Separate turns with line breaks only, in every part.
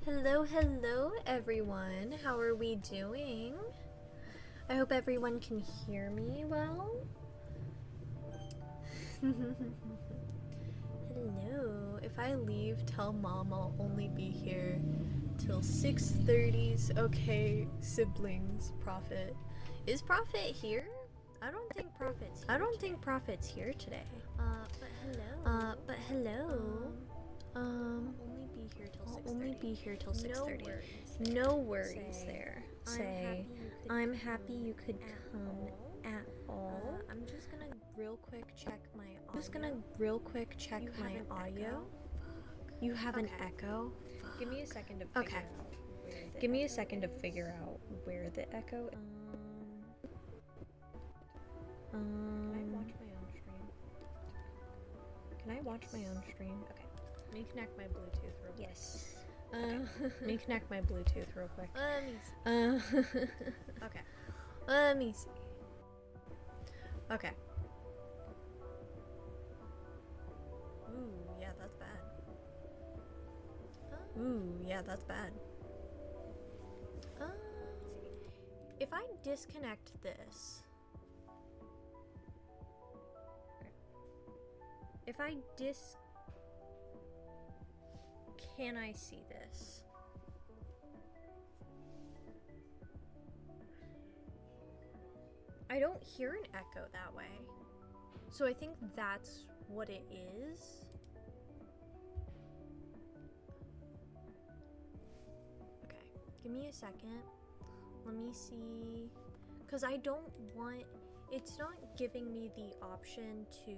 Hello, hello everyone. How are we doing? I hope everyone can hear me well. Hello. If I leave, tell mom I'll only be here till 6:30's. Okay, siblings, Prophet. Is Prophet here? I don't think Prophet's here today. But hello. Only be here till 6:30. No worries there. Say, I'm happy you could come at all. I'm just gonna real quick check my audio. You have an echo?
Give me a second to figure out. Give me a second to figure out where the echo. Can I watch my own stream? Okay. Let me connect my Bluetooth real quick.
Yes.
Let me connect my Bluetooth real quick.
Let me see.
Okay.
Let me see.
Okay. Ooh, yeah, that's bad. Ooh, yeah, that's bad.
If I disconnect this, can I see this? I don't hear an echo that way. So I think that's what it is. Okay, give me a second. Let me see. Because I don't want... It's not giving me the option to...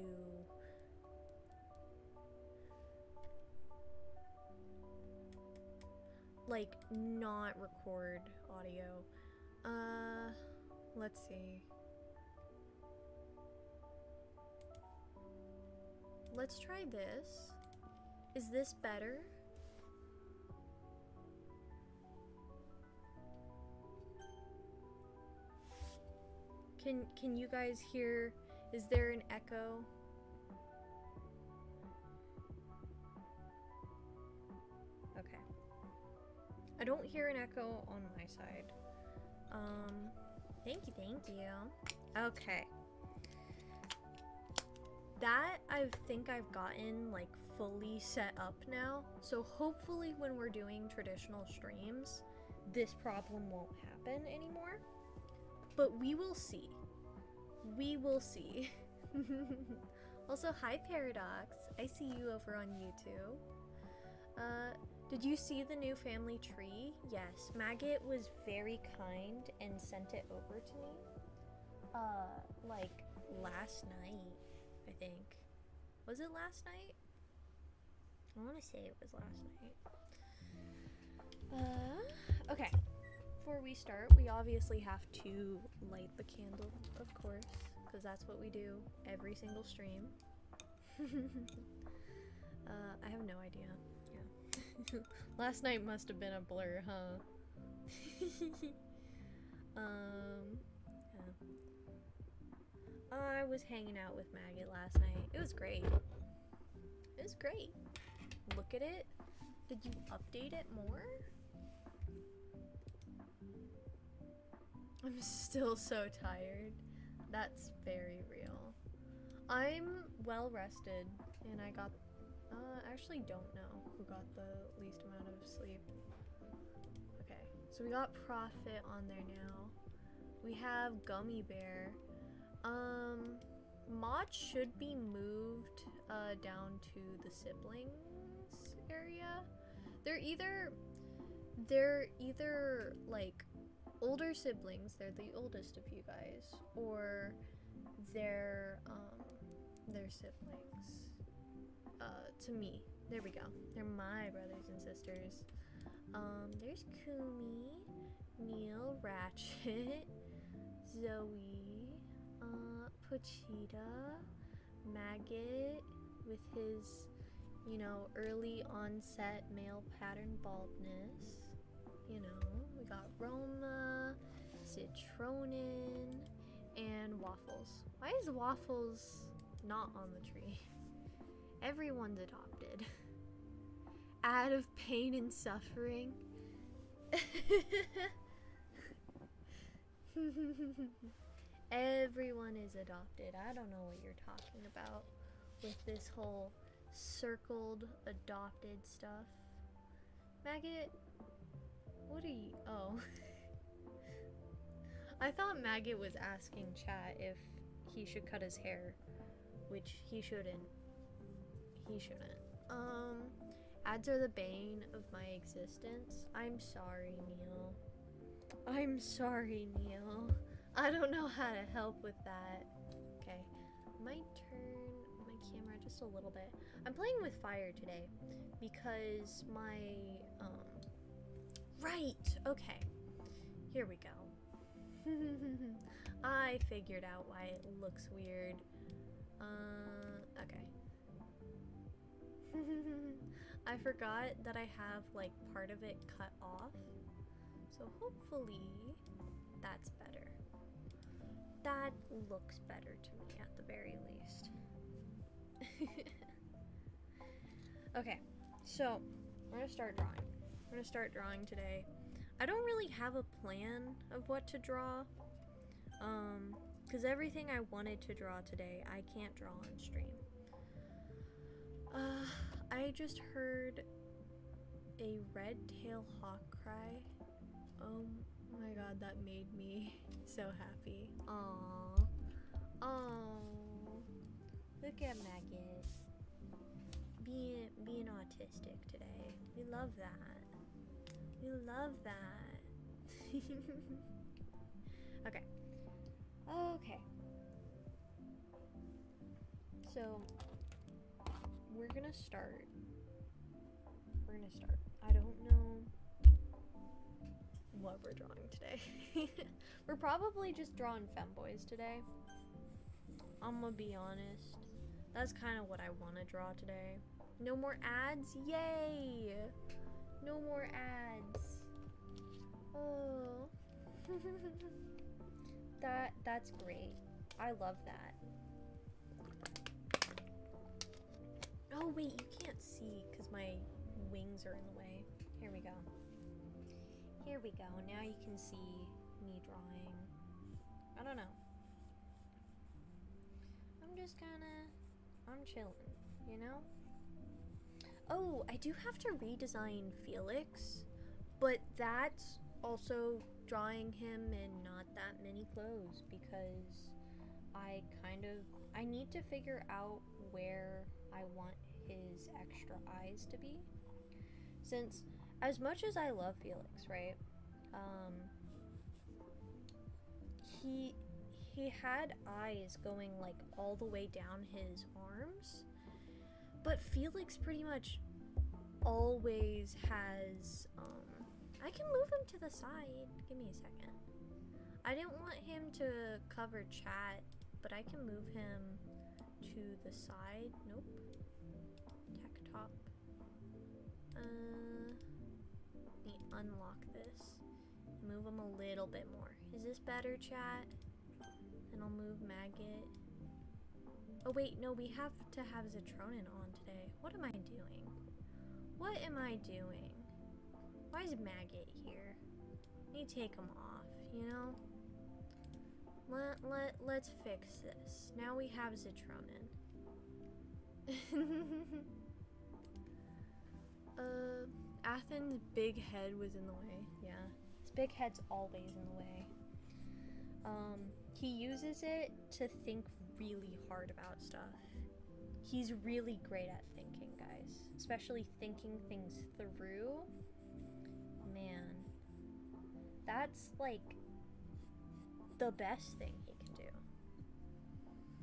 like, not record audio. Let's see. Let's try this. Is this better? Can you guys hear? Is there an echo? Okay. I don't hear an echo on my side. Thank you. Okay. That I think I've gotten like fully set up now. So hopefully when we're doing traditional streams, this problem won't happen anymore. But we will see. We will see. Also, hi Paradox. I see you over on YouTube. Did you see the new family tree? Yes, Maggot was very kind and sent it over to me. Like last night, I think. Was it last night? I want to say it was last night. Okay. Before we start, we obviously have to light the candle, of course, because that's what we do every single stream. I have no idea. Yeah. Last night must have been a blur, huh? Yeah. I was hanging out with Maggot last night. It was great. It was great. Look at it. Did you update it more? I'm still so tired. That's very real. I'm well rested and I got actually don't know who got the least amount of sleep. Okay, so we got Prophet on there now. We have Gummy Bear. Mod should be moved down to the siblings area. They're either like older siblings, they're the oldest of you guys, or they're siblings to me. There we go. They're my brothers and sisters. There's Kumi, Neil, Ratchet, Zoe, Pochita, Maggot with his, you know, early onset male pattern baldness. You know, we got Roma, Citronin, and Waffles. Why is Waffles not on the tree? Everyone's adopted. Out of pain and suffering. Everyone is adopted. I don't know what you're talking about with this whole circled adopted stuff. Maggot, what are you? Oh. I thought Maggot was asking chat if he should cut his hair, which he shouldn't. He shouldn't. Ads are the bane of my existence. I'm sorry, Neil. I'm sorry, Neil. I don't know how to help with that. Okay, I might turn my camera just a little bit. I'm playing with fire today because my, right, okay. Here we go. I figured out why it looks weird. Okay. I forgot that I have like part of it cut off, so hopefully that's better. That looks better to me at the very least. Okay, so I'm gonna start drawing. I'm gonna start drawing today. I don't really have a plan of what to draw, because everything I wanted to draw today I can't draw on stream. I just heard a red-tailed hawk cry. Oh my god, that made me so happy. Aww. Aww. Look at Maggot. Being autistic today. We love that. We love that. Okay. Okay. So we're gonna start. I don't know what we're drawing today. We're probably just drawing femboys today. I'm gonna be honest. That's kind of what I want to draw today. No more ads? Yay! No more ads. Oh. That's great. I love that. Oh wait, you can't see because my wings are in the way. Here we go. Here we go. Now you can see me drawing. I don't know. I'm just I'm chilling, you know? Oh, I do have to redesign Felix, but that's also drawing him in not that many clothes because I need to figure out where I want his extra eyes to be. Since as much as I love Felix, right? He had eyes going like all the way down his arms, but Felix pretty much always has I can move him to the side. Give me a second. I didn't want him to cover chat, but I can move him to the side. Nope. Tech top. Let me unlock this. Move him a little bit more. Is this better, chat? And I'll move Maggot. Oh wait, no, we have to have Zetronin on today. What am I doing? What am I doing? Why is Maggot here? I need to take him off, you know? Let's fix this. Now we have Zetronin. Athen's big head was in the way. Yeah. His big head's always in the way. He uses it to think really hard about stuff. He's really great at thinking, guys. Especially thinking things through. Man. That's like the best thing he can do.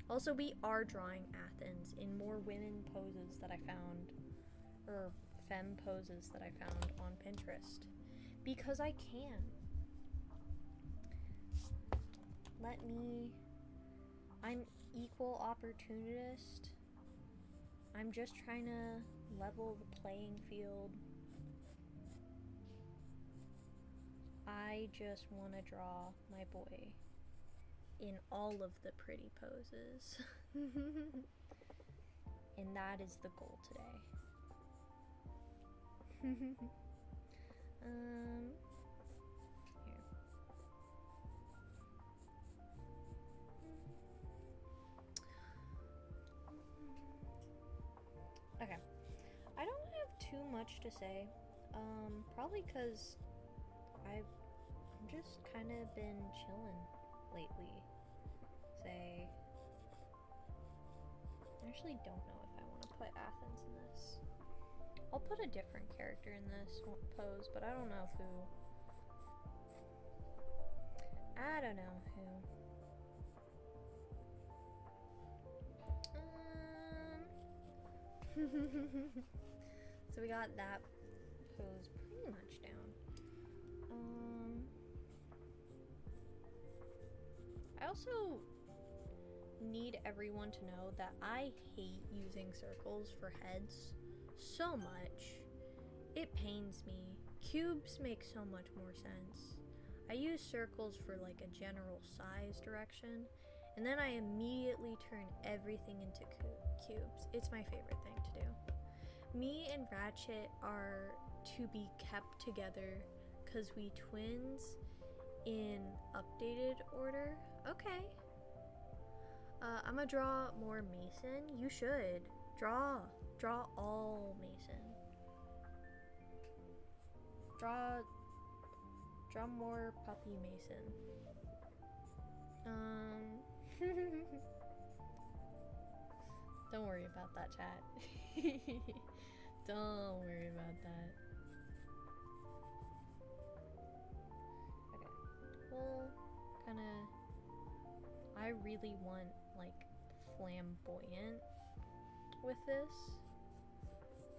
Also, we are drawing Athens in more women poses that I found, or femme poses that I found on Pinterest. Because I can. I'm equal opportunist. I'm just trying to level the playing field. I just want to draw my boy in all of the pretty poses. And that is the goal today.
Here. Okay. I don't have too much to say. Probably because I've just kind of been chilling lately. Say, I actually don't know if I want to put Athens in this. I'll put a different character in this pose, but I don't know who. I don't know who. So we got that pose pretty much down. I also need everyone to know that I hate using circles for heads so much. It pains me. Cubes make so much more sense. I use circles for like a general size direction, and then I immediately turn everything into cubes. It's my favorite thing to do. Me and Ratchet are to be kept together because we twins in updated order. Okay. I'm gonna draw more Mason. You should. Draw all Mason. Draw more puppy Mason. Don't worry about that, chat. Don't worry about that. Okay. Well, I really want, like, flamboyant with this.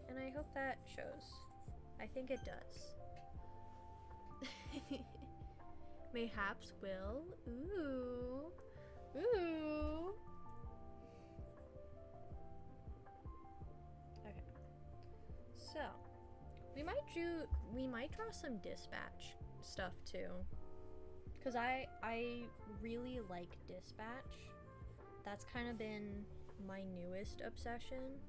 And I hope that shows. I think it does. Mayhaps will. Ooh. Ooh. Okay. So, we might draw some dispatch stuff too. Cause I really like dispatch. That's kind of been my newest obsession.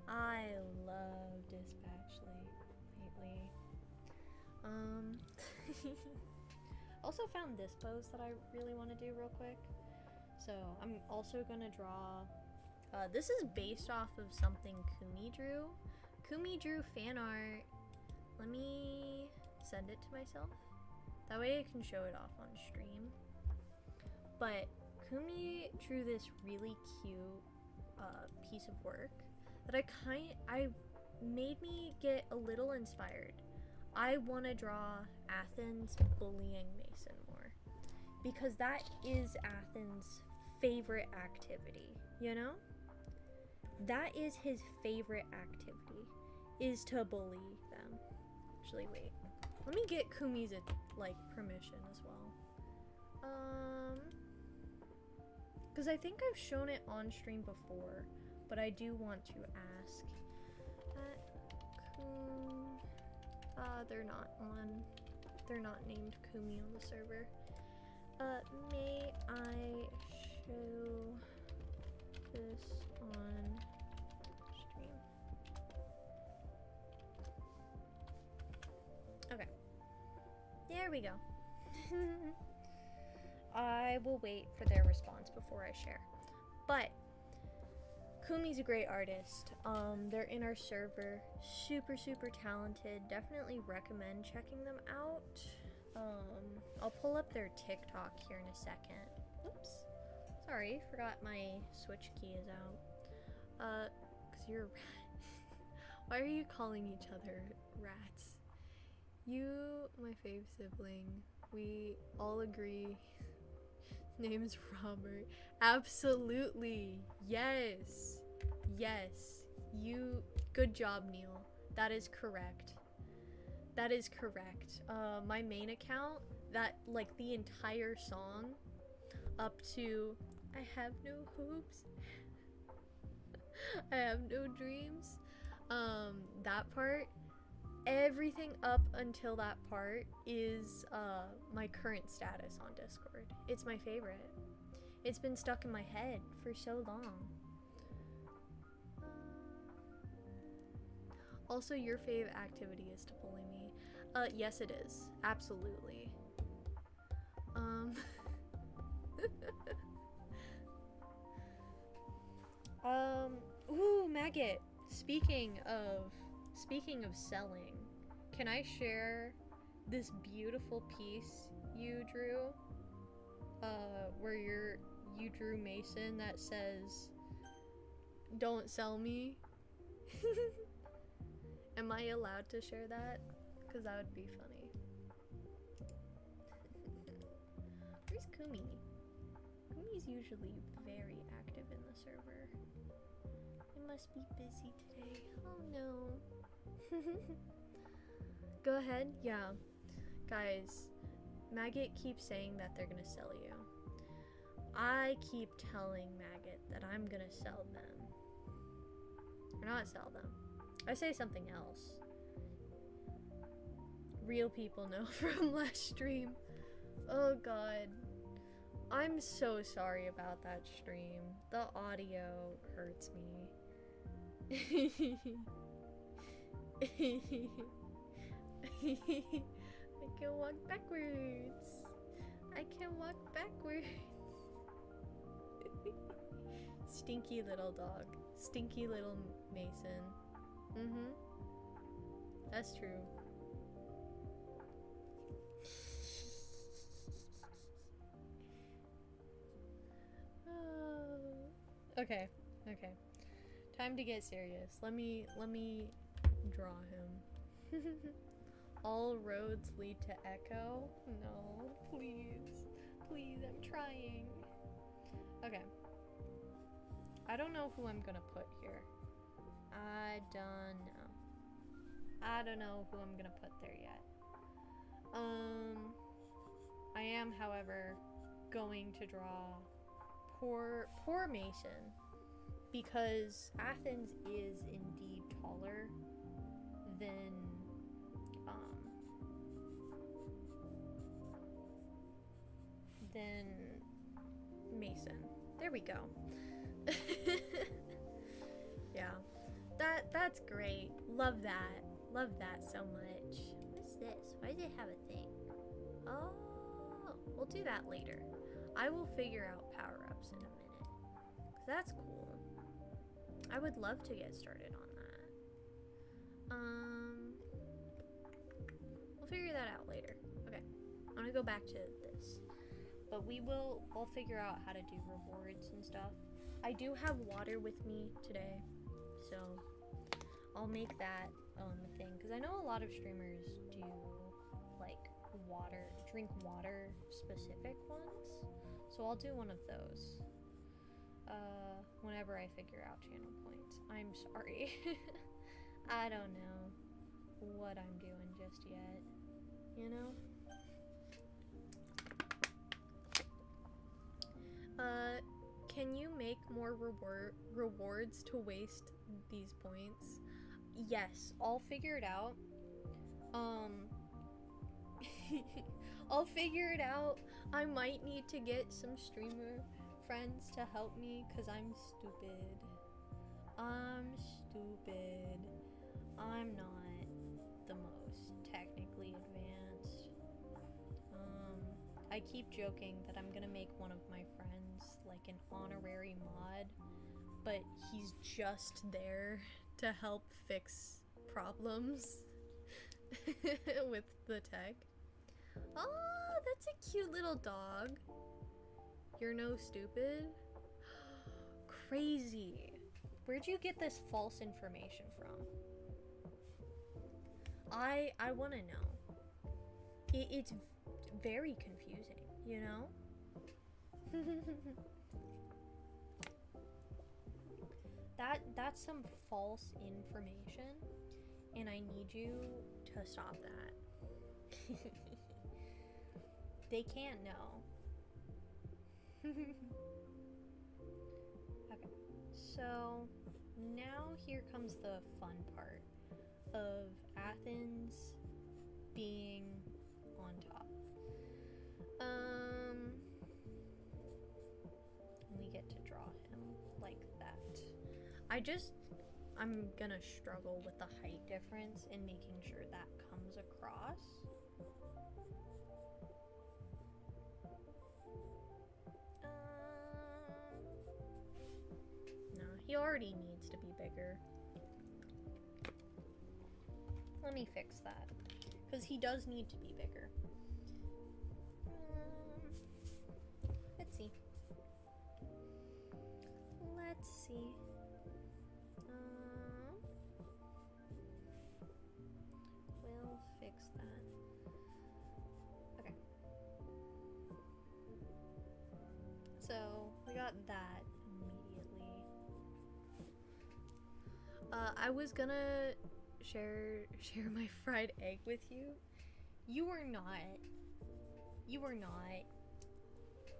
I love dispatch lately. Also found this pose that I really want to do real quick. So I'm also gonna draw. This is based off of something Kumi drew. Kumi drew fan art. Let me send it to myself. That way I can show it off on stream. But Kumi drew this really cute piece of work that I made me get a little inspired. I want to draw Athens bullying Mason more because that is Athens' favorite activity, you know? That is his favorite activity, is to bully them. Actually, wait. Let me get Kumi's permission as well. Because I think I've shown it on stream before, but I do want to ask. They're not named Kumi on the server. May I show this on stream? Okay. There we go. I will wait for their response before I share. But Kumi's a great artist. They're in our server. Super, super talented. Definitely recommend checking them out. I'll pull up their TikTok here in a second. Oops. Sorry, forgot my Switch key is out. Cause you're a rat. Why are you calling each other rats? You, my fave sibling, we all agree. Name is Robert. Absolutely. Yes. Yes. You, good job, Neil. That is correct. That is correct. My main account, that, like, the entire song up to I have no hopes. I have no dreams. That part, everything up until that part is my current status on Discord. It's my favorite. It's been stuck in my head for so long.
Also, your fave activity is to bully me. Yes it is. Absolutely. Ooh, Maggot. Speaking of selling, can I share this beautiful piece you drew? Where you drew Mason that says, "Don't sell me." Am I allowed to share that? Because that would be funny. Where's Kumi? Kumi's usually very active in the server. I must be busy today. Oh no. Go ahead. Yeah. Guys, Maggot keeps saying that they're gonna sell you. I keep telling Maggot that I'm gonna sell them. Or not sell them. I say something else. Real people know from last stream. Oh god. I'm so sorry about that stream. The audio hurts me. I can walk backwards. I can walk backwards. Stinky little dog. Stinky little Mason. Mm-hmm. That's true. Okay. Time to get serious. Let me draw him. All roads lead to Echo? No, please. Please, I'm trying. Okay. I don't know who I'm gonna put here. I don't know who I'm gonna put there yet. I am, however, going to draw poor Mason, because Athens is indeed taller than Mason. There we go. Yeah. That's great. Love that. Love that so much. What's this? Why does it have a thing? Oh, we'll do that later. I will figure out power-ups in a minute. 'Cause that's cool. I would love to get started on that. We'll figure that out later. Okay. I'm gonna go back to this. But I'll figure out how to do rewards and stuff. I do have water with me today, so I'll make that a thing, because I know a lot of streamers do like drink water specific ones, so I'll do one of those whenever I figure out channel points. I'm sorry. I don't know what I'm doing just yet, you know? Can you make more rewards to waste these points? Yes, I'll figure it out. I'll figure it out. I might need to get some streamer friends to help me, because I'm stupid. I'm not the most technically advanced. I keep joking that I'm gonna make one of my friends like an honorary mod, but he's just there to help fix problems with the tech. Oh, that's a cute little dog. You're no stupid. Crazy. Where'd you get this false information from? I want to know. It's very confusing, you know? That's some false information, and I need you to stop that. They can't know. Okay, so now here comes the fun part of Athens being on top. We get to draw him like that.
I'm gonna struggle with the height difference in making sure that comes across. No, he already needs to be bigger. Let me fix that, because he does need to be bigger. Let's see. Let's see. We'll fix that. Okay. So we got that immediately. I was gonna share my fried egg with you. You were not. You were not.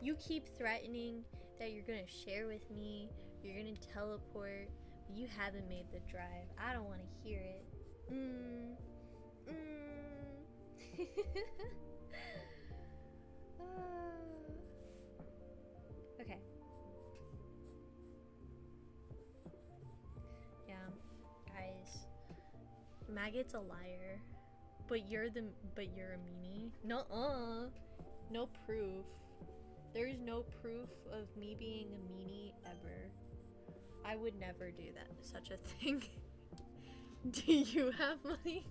You keep threatening that you're gonna share with me, you're gonna teleport, but you haven't made the drive. I don't want to hear it. Okay. Yeah, guys. Maggot's a liar, but you're a meanie. Nuh-uh. No proof. There's no proof of me being a meanie ever. I would never do that, such a thing. Do you have money?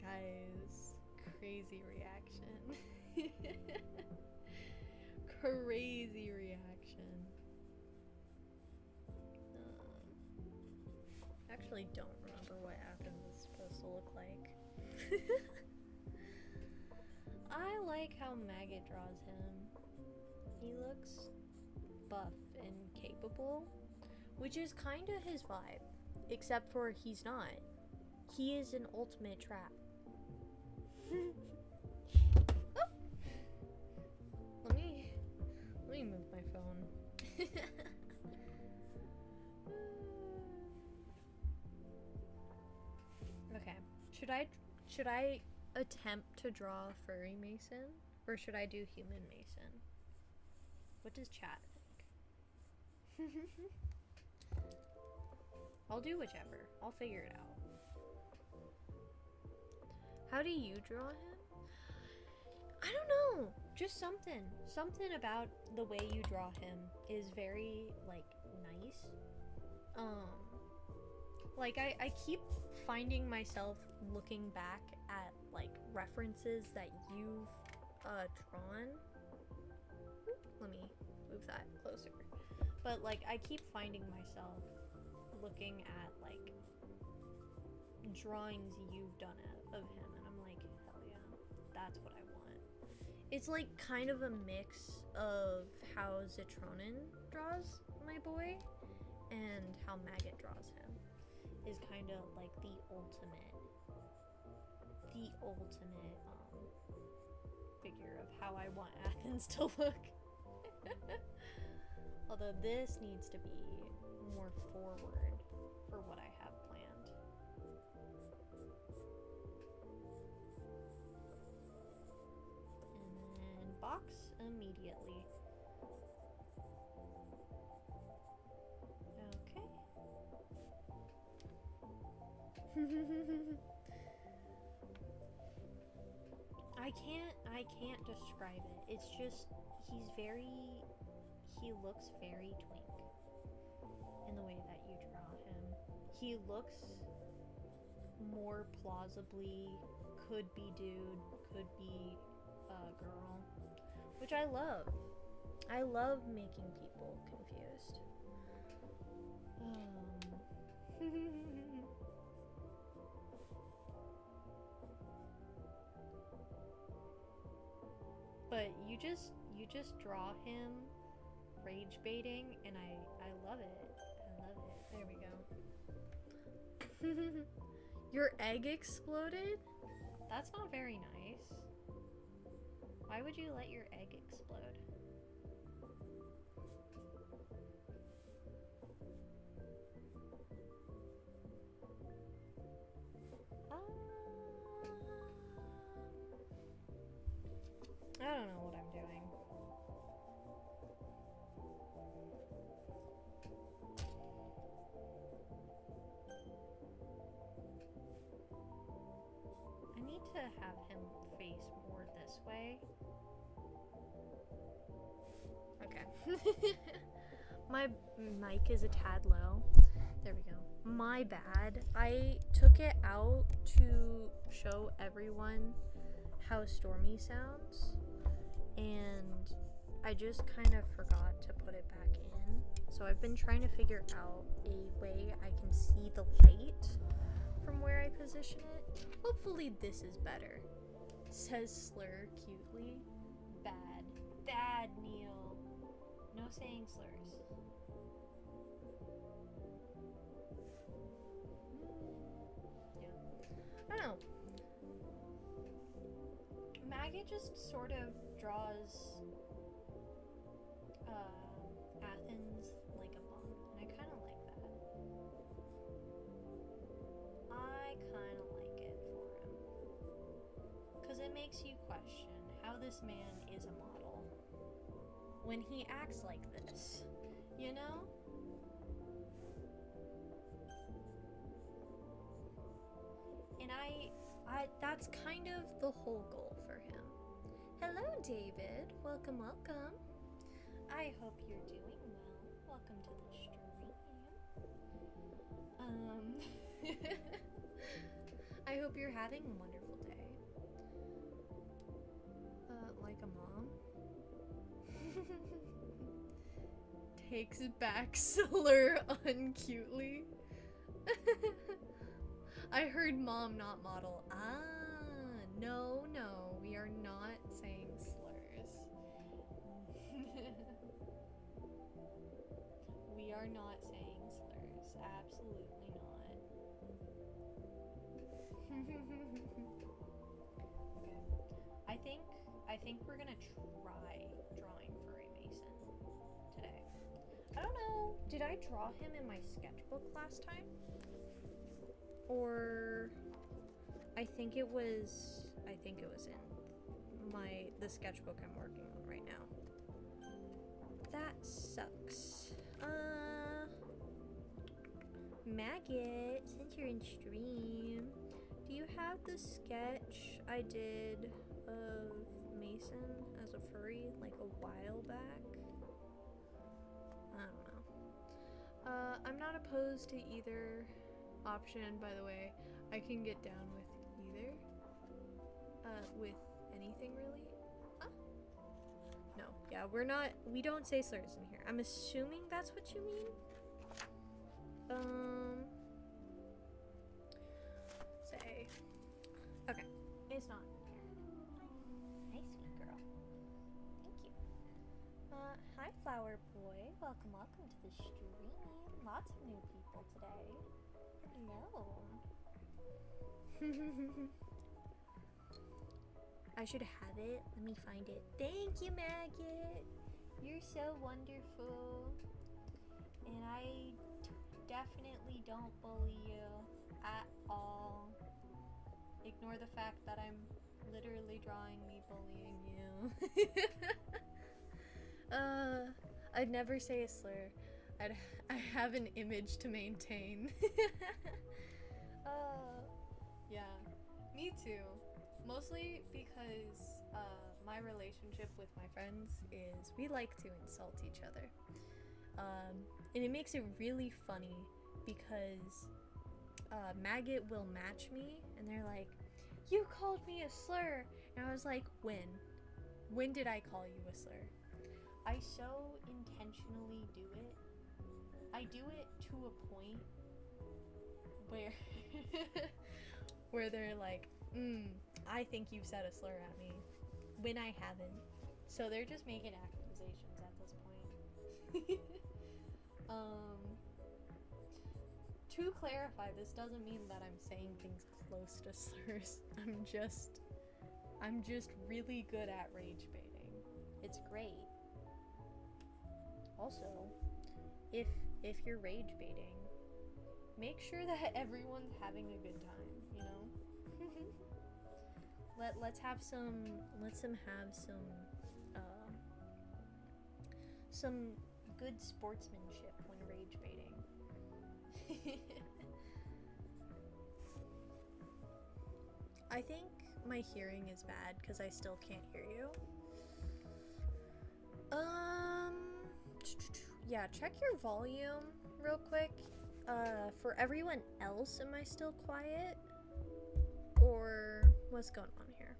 Guys, crazy reaction. Crazy reaction. Actually don't remember what Athens is supposed to look like. I like how Maggot draws him. He looks buff and capable, which is kind of his vibe, except for he's not. He is an ultimate trap. Oh. Let me move my phone. Okay. Should I attempt to draw a furry Mason, or should I do human Mason? What does chat think? I'll do whichever. I'll figure it out. How do you draw him? I don't know. Just something. Something about the way you draw him is very, like, nice. Like, I keep finding myself looking back at, like, references that you've, drawn. Oop, let me move that closer. But, like, I keep finding myself looking at, like, drawings you've done of him, and I'm like, hell yeah, that's what I want. It's, like, kind of a mix of how Zitronin draws my boy and how Maggot draws him. Is kind of like the ultimate figure of how I want Athens to look. Although this needs to be more forward for what I have planned. And then box immediately. I can't describe it. It's just he looks very twink in the way that you draw him. He looks more plausibly could be dude, could be girl, which I love. I love making people confused. But you just draw him rage baiting, and I love it. I love it. There we go. Your egg exploded? That's not very nice. Why would you let your egg explode? need to have him face more this way. Okay. My mic is a tad low. There we go. My bad. I took it out to show everyone how Stormy sounds, and I just kind of forgot to put it back in. So I've been trying to figure out a way I can see the light from where I position it. Hopefully this is better. Says Slur cutely. Bad. Bad, Neil. No saying slurs. I don't know. Maggot just sort of draws Athens like a bum, and I kind of like that. I kind of like it for him. Because it makes you question how this man is a model when he acts like this, you know? And that's kind of the whole goal for him. Hello, David. Welcome, welcome. I hope you're doing well. Welcome to the stream. I hope you're having a wonderful day. Like a mom. Takes back slur uncutely. I heard mom, not model. No, we are not saying slurs. We are not saying slurs. Absolutely not. Okay. I think we're gonna try drawing for a Mason today. I don't know. Did I draw him in my sketchbook last time? Or I think it was in the sketchbook I'm working on right now. That sucks. Maggot, since you're in stream, do you have the sketch I did of Mason as a furry like a while back? I don't know. I'm not opposed to either option, by the way. I can get down with either. With anything really. Huh? No, yeah, we don't say slurs in here. I'm assuming that's what you mean. Say. Okay, it's not in here. Nice, sweet girl. Thank you. Hi, Flower Boy. Welcome to the stream. Lots of new people today. Hello. I should have it. Let me find it. Thank you, Maggot. You're so wonderful. And I definitely don't bully you at all. Ignore the fact that I'm literally drawing me bullying you. I'd never say a slur. I have an image to maintain. Yeah, me too. Mostly because my relationship with my friends is we like to insult each other. And it makes it really funny because Maggot will match me and they're like, you called me a slur. And I was like, when? When did I call you a slur? I so intentionally do it. I do it to a point where where they're like, I think you've said a slur at me, when I haven't. So they're just making accusations at this point. To clarify, this doesn't mean that I'm saying things close to slurs. I'm just really good at rage baiting. It's great. Also, if you're rage baiting, make sure that everyone's having a good time, you know? Let's have some good sportsmanship when rage baiting. I think
my hearing is bad because I still can't hear you. Yeah, check your volume real quick. For everyone else, am I still quiet? Or what's going on here?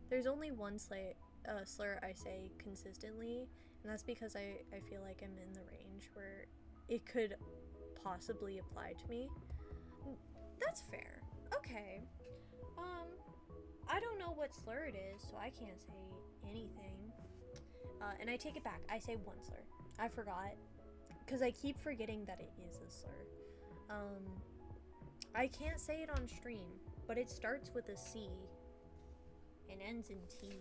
There's only one slur I say consistently, and that's because I feel like I'm in the range where it could possibly apply to me. That's fair. Okay. I don't know what slur it is, so I can't say anything. And I take it back. I say one slur. I forgot. Because I keep forgetting that it is a slur. I can't say it on stream, but it starts with a C and ends in T,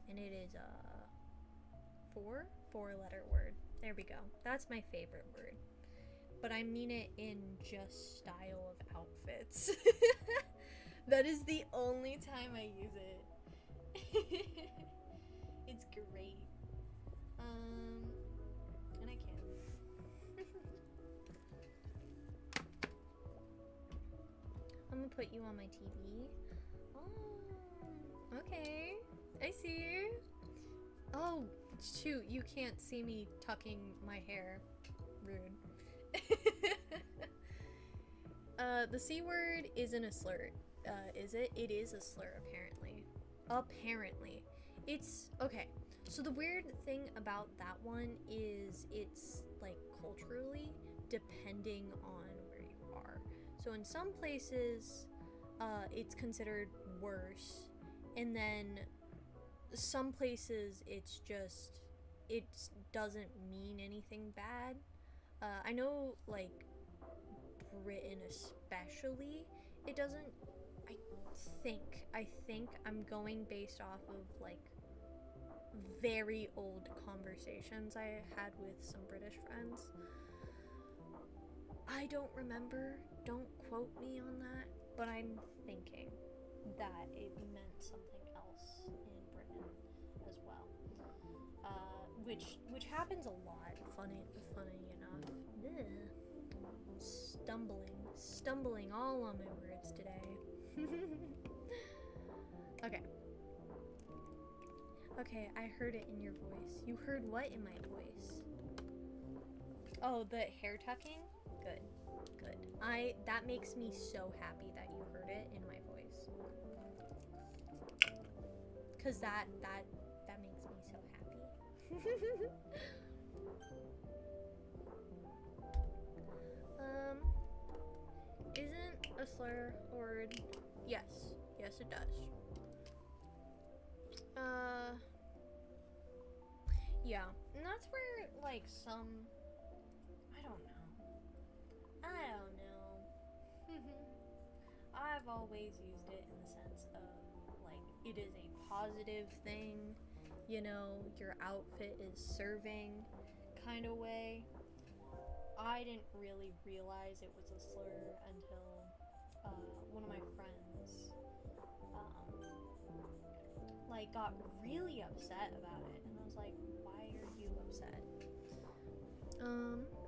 and it is a four-letter word. There we go. That's my favorite word. But I mean it in just style of outfits. That is the only time I use it. It's great. And I can't. I'm gonna put you on my TV. Oh, okay. I see. Oh, shoot, you can't see me tucking my hair. Rude. The C word isn't a slur, is it? It is a slur, apparently. Apparently. It's, okay. So the weird thing about that one is it's, like, culturally depending on where you are. So in some places, it's considered worse, and then some places it's just, it doesn't mean anything bad. I know, like, Britain especially, it doesn't, I think I'm going based off of, like, very old conversations I had with some British friends. I don't remember, don't quote me on that, but I'm thinking that it meant something else in Britain as well. Which happens a lot, funny enough. Ugh. Stumbling all on my words today. Okay, I heard it in your voice. You heard what in my voice? Oh, the hair tucking? Good. That makes me so happy that you heard it in my voice. Cause that makes me so happy. Isn't a slur a word? Yes, it does. Yeah, and that's where, like, some, I don't know. I've always used it in the sense of, like, it is a positive thing, you know, your outfit is serving kind of way. I didn't really realize it was a slur until one of my friends like got really upset about it, and I was like, why are you upset?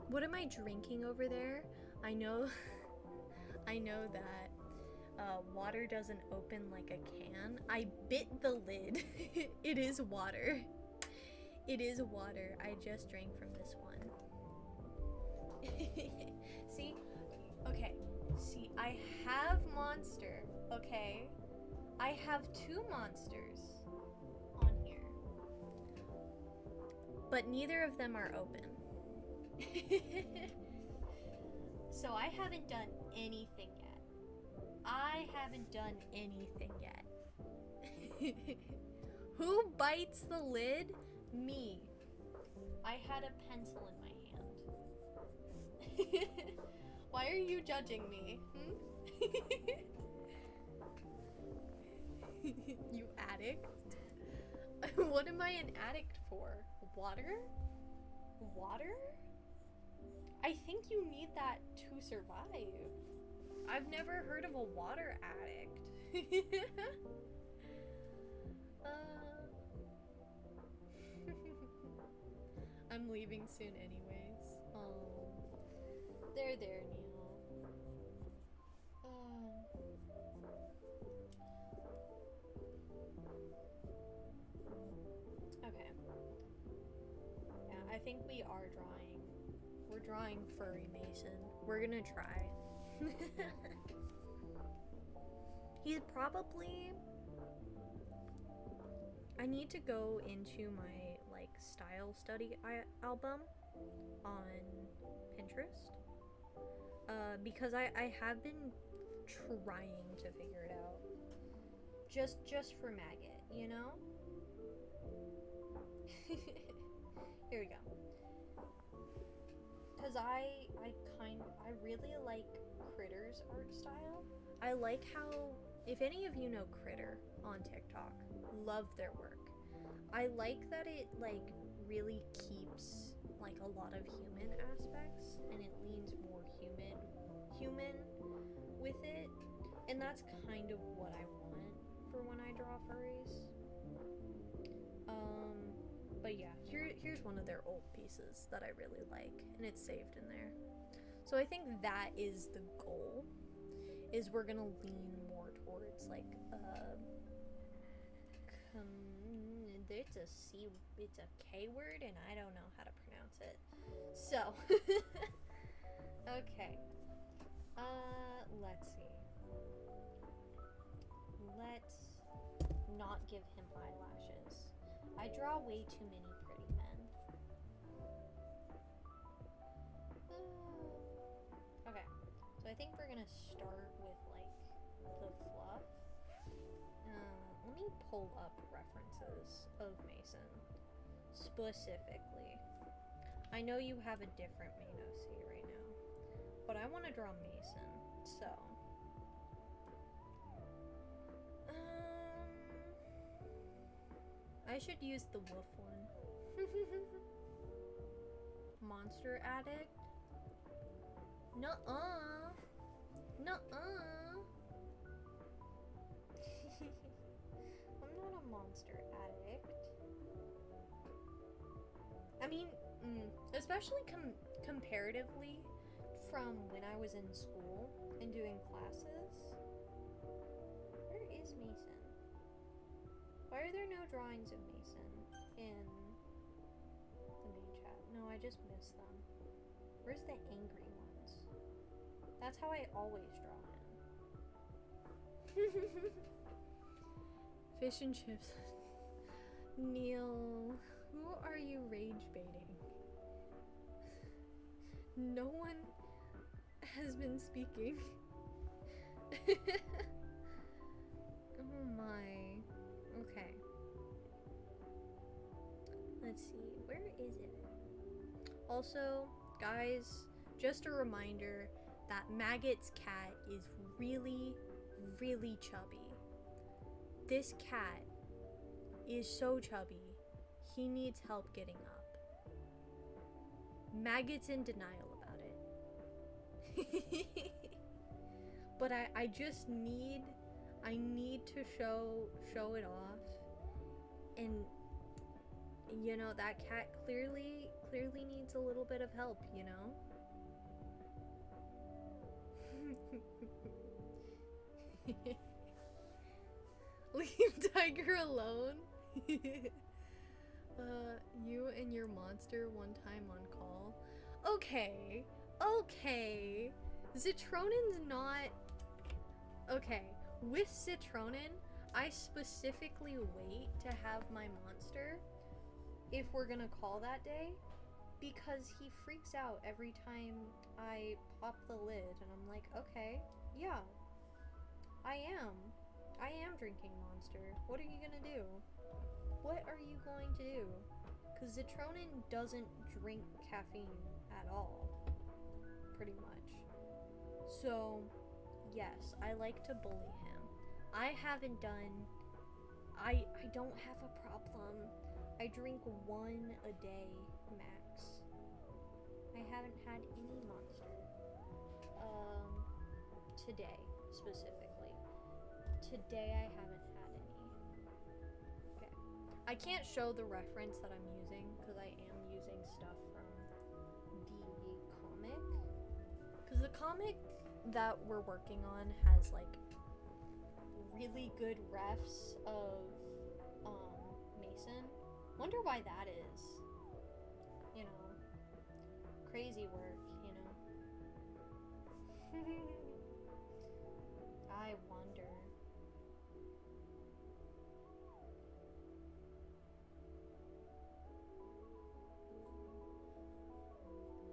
What am I drinking over there? I know that water doesn't open like a can. I bit the lid. It is water. It is water. I just drank from this one. See? Okay. See, I have Monster, okay? I have 2 Monsters on here. But neither of them are open. So I haven't done anything yet. Who bites the lid? Me. I had a pencil in my hand. Why are you judging me? You addict? What am I an addict for? Water? Water? I think you need that to survive. I've never heard of a water addict. I'm leaving soon anyways. There, Neil.
think we are drawing. We're drawing furry Mason. We're gonna try. He's probably... I need to go into my, like, style study album on Pinterest. Because I have been trying to figure it out. Just for Maggot, you know? Here we go. Cause I really like Critter's art style. I like how, if any of you know Critter on TikTok, love their work. I like that it like really keeps like a lot of human aspects and it leans more human with it, and that's kind of what I want for when I draw furries. But yeah, here's one of their old pieces that I really like, and it's saved in there. So I think that is the goal, is we're gonna lean more towards like it's a K word and I don't know how to pronounce it. So okay. Let's see. Let's not give him eyelashes. I draw way too many pretty men. Okay, so I think we're gonna start with like the fluff. Let me pull up references of Mason specifically. I know you have a different Mainosi right now, but I want to draw Mason, so I should use the wolf one. Monster Addict? Nuh-uh. Nuh-uh. I'm not a monster addict. I mean, especially comparatively from when I was in school and doing classes. Where is Mason? Why are there no drawings of Mason in the main chat? No, I just missed them. Where's the angry ones? That's how I always draw him. Fish and chips. Neil, who are you rage baiting? No one has been speaking. Oh my. Okay. Let's see. Where is it? Also, guys, just a reminder that Maggot's cat is really, really chubby. This cat is so chubby, he needs help getting up. Maggot's in denial about it. But I just need to show it off. And you know, that cat clearly needs a little bit of help, you know? Leave Tiger alone. You and your monster one time on call. Okay. Zitronin's not... Okay, with Zitronin, I specifically wait to have my monster, if we're gonna call that day, because he freaks out every time I pop the lid, and I'm like, okay, yeah, I am drinking Monster. What are you gonna do? What are you going to do? Because Zitronin doesn't drink caffeine at all, pretty much. So, yes, I like to bully him. I don't have a problem. I drink one a day, max. I haven't had any Monster. Today, specifically. Today I haven't had any. Okay. I can't show the reference that I'm using, because I am using stuff from the comic. Because the comic that we're working on has, like, really good refs of, Mason. Wonder why that is. You know? crazy work, you know. I wonder.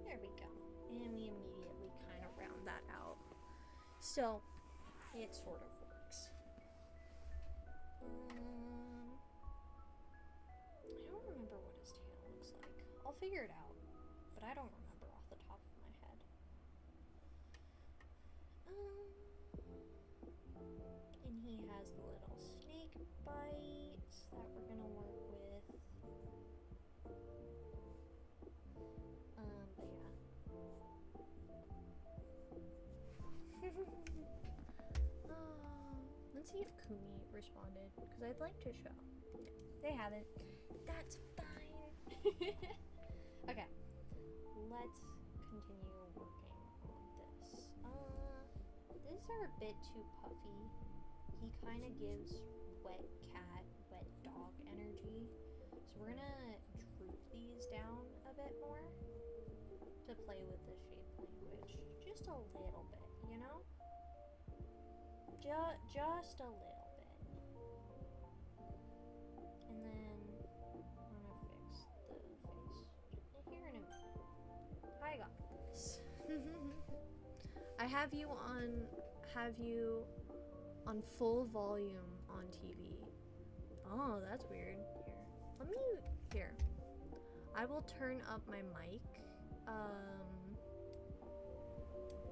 There we go. And we immediately kind of round that out. So, it sort of works. I don't remember what his tail looks like. I'll figure it out, but I don't remember off the top of my head. And he has the little snake bites that we're gonna work with. But yeah. Let's see if Kumi responded, because I'd like to show. They haven't. That's fine. Okay, let's continue working on this. These are a bit too puffy. He kind of gives wet cat, wet dog energy. So we're gonna droop these down a bit more to play with the shape language. Just a little bit, you know? Just a little bit. And then I'm gonna fix the face here in a minute. I got this. I have you on full volume on TV. Oh, that's weird. Here. I will turn up my mic.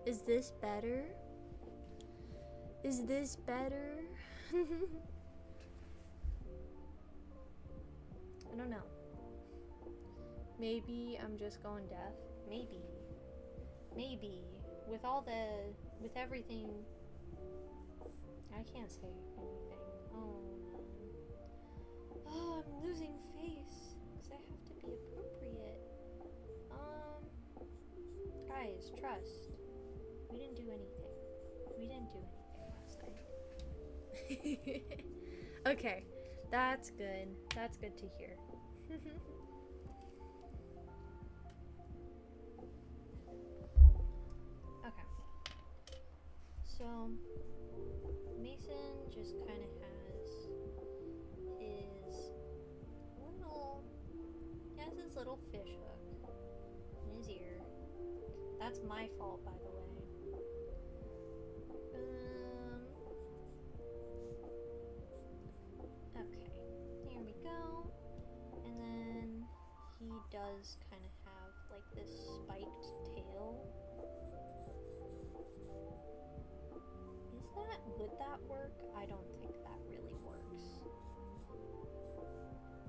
Is this better? Is this better? I don't know. Maybe I'm just going deaf. Maybe. With everything, I can't say anything. Oh no. Oh, I'm losing face because I have to be appropriate. Guys, trust. We didn't do anything last night. Okay, that's good. That's good to hear. Okay. So, Mason just kind of has his little fish hook in his ear. That's my fault, by the way. Okay, here we go. And then he does kind of have like this spiked tail. Would that work? I don't think that really works.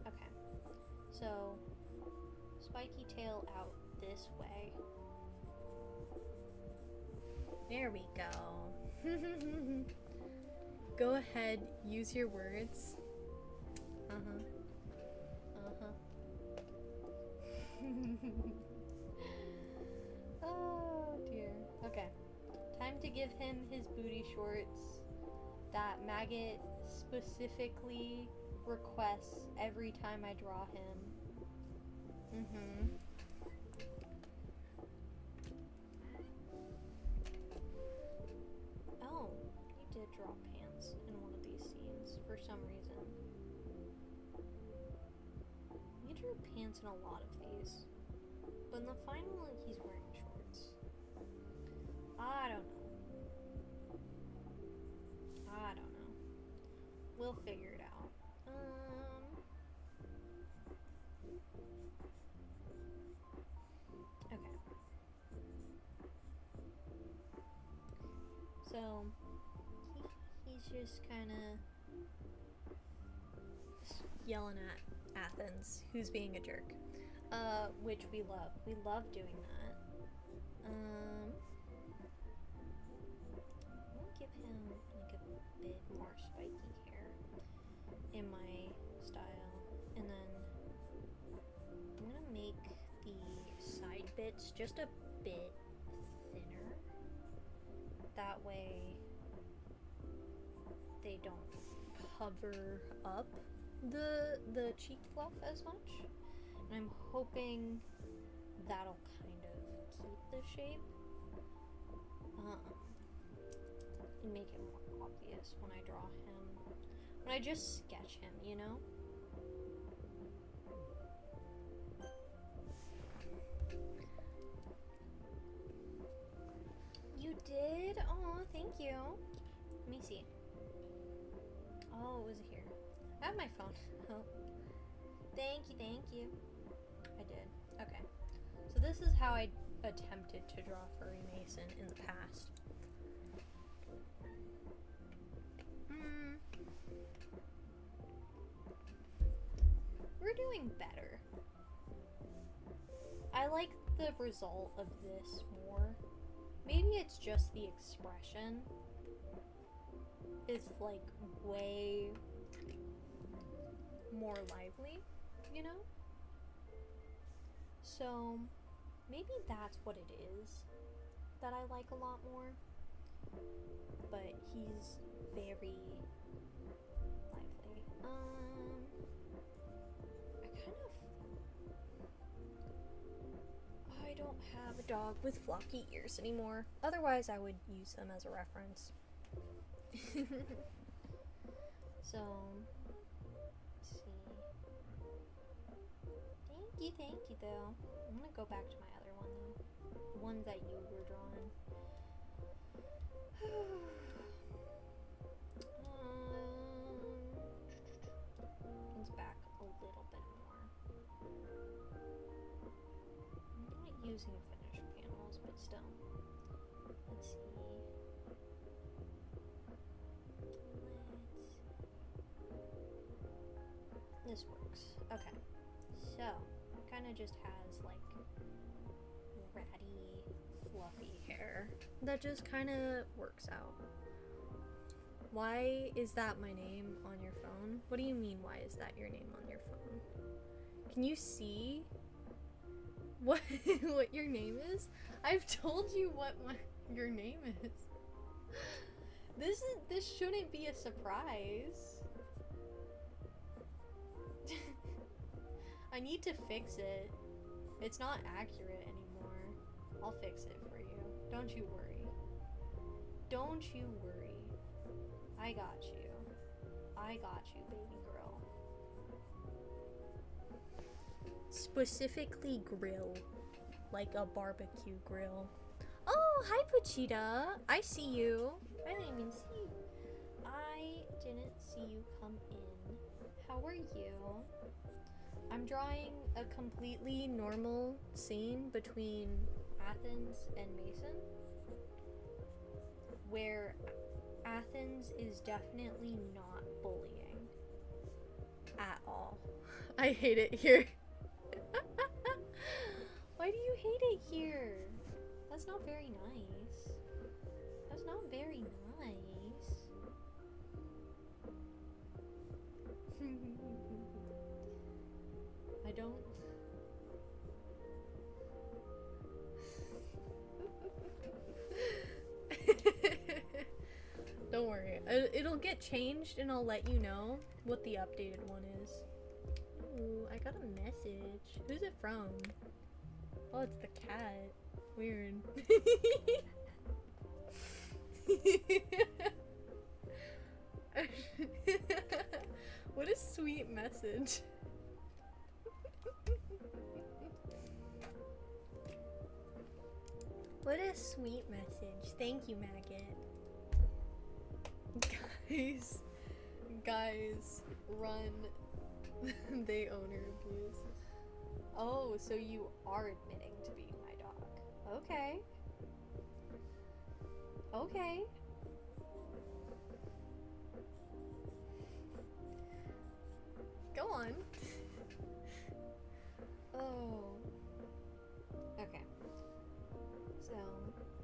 Okay, so spiky tail out this way. There we go. Go ahead, use your words. Oh dear. Okay. Time to give him his booty shorts that Maggot specifically requests every time I draw him. Oh, you did draw pants in one of these scenes for some reason. You drew pants in a lot of these, but in the final one, he's wearing shorts. I don't know. We'll figure it out. Okay. So he's just kind of yelling at Athens, who's being a jerk. Which we love. We love doing that. I'll give him like a bit more spiky hair in my style, and then I'm gonna make the side bits just a bit thinner. That way they don't cover up the cheek fluff as much. And I'm hoping that'll kind of keep the shape. And make it more obvious when I draw him. When I just sketch him, you know? You did? Oh, thank you. Let me see. Oh, it was here. I have my phone. Oh. Thank you. I did. Okay. So this is how I attempted to draw Furry Mason in the past. We're doing better. I like the result of this more. Maybe it's just the expression is like way more lively, you know? So maybe that's what it is that I like a lot more. But he's very lively. I don't have a dog with floppy ears anymore. Otherwise, I would use them as a reference. So, let's see. Thank you though. I'm gonna go back to my other one though. The one that you were drawing. Comes back a little bit more. I'm not using finished panels, but still. Let's see. This works. Okay. So, kind of just has like ratty, fluffy hair that just kind of works out. Why is that my name on your phone? What do you mean, why is that your name on your phone? Can you see what what your name is? I've told you what your name is. This shouldn't be a surprise. I need to fix it. It's not accurate anymore. I'll fix it for you. Don't you worry. Don't you worry. I got you. I got you, baby girl. Specifically grill. Like a barbecue grill. Oh, hi Puchita. I see you. I didn't even see you. I didn't see you come in. How are you? I'm drawing a completely normal scene between Athens and Mason, where Athens is definitely not bullying at all. I hate it here. Why do you hate it here? That's not very nice. That's not very nice. I don't... Don't worry. It'll get changed and I'll let you know what the updated one is. Ooh, I got a message. Who's it from? Oh, it's the cat. Weird. What a sweet message. What a sweet message. Thank you, Maggot. Guys, run. They owner abuse. Oh, so you are admitting to being my dog. Okay. Okay. Go on. Oh. Okay. So,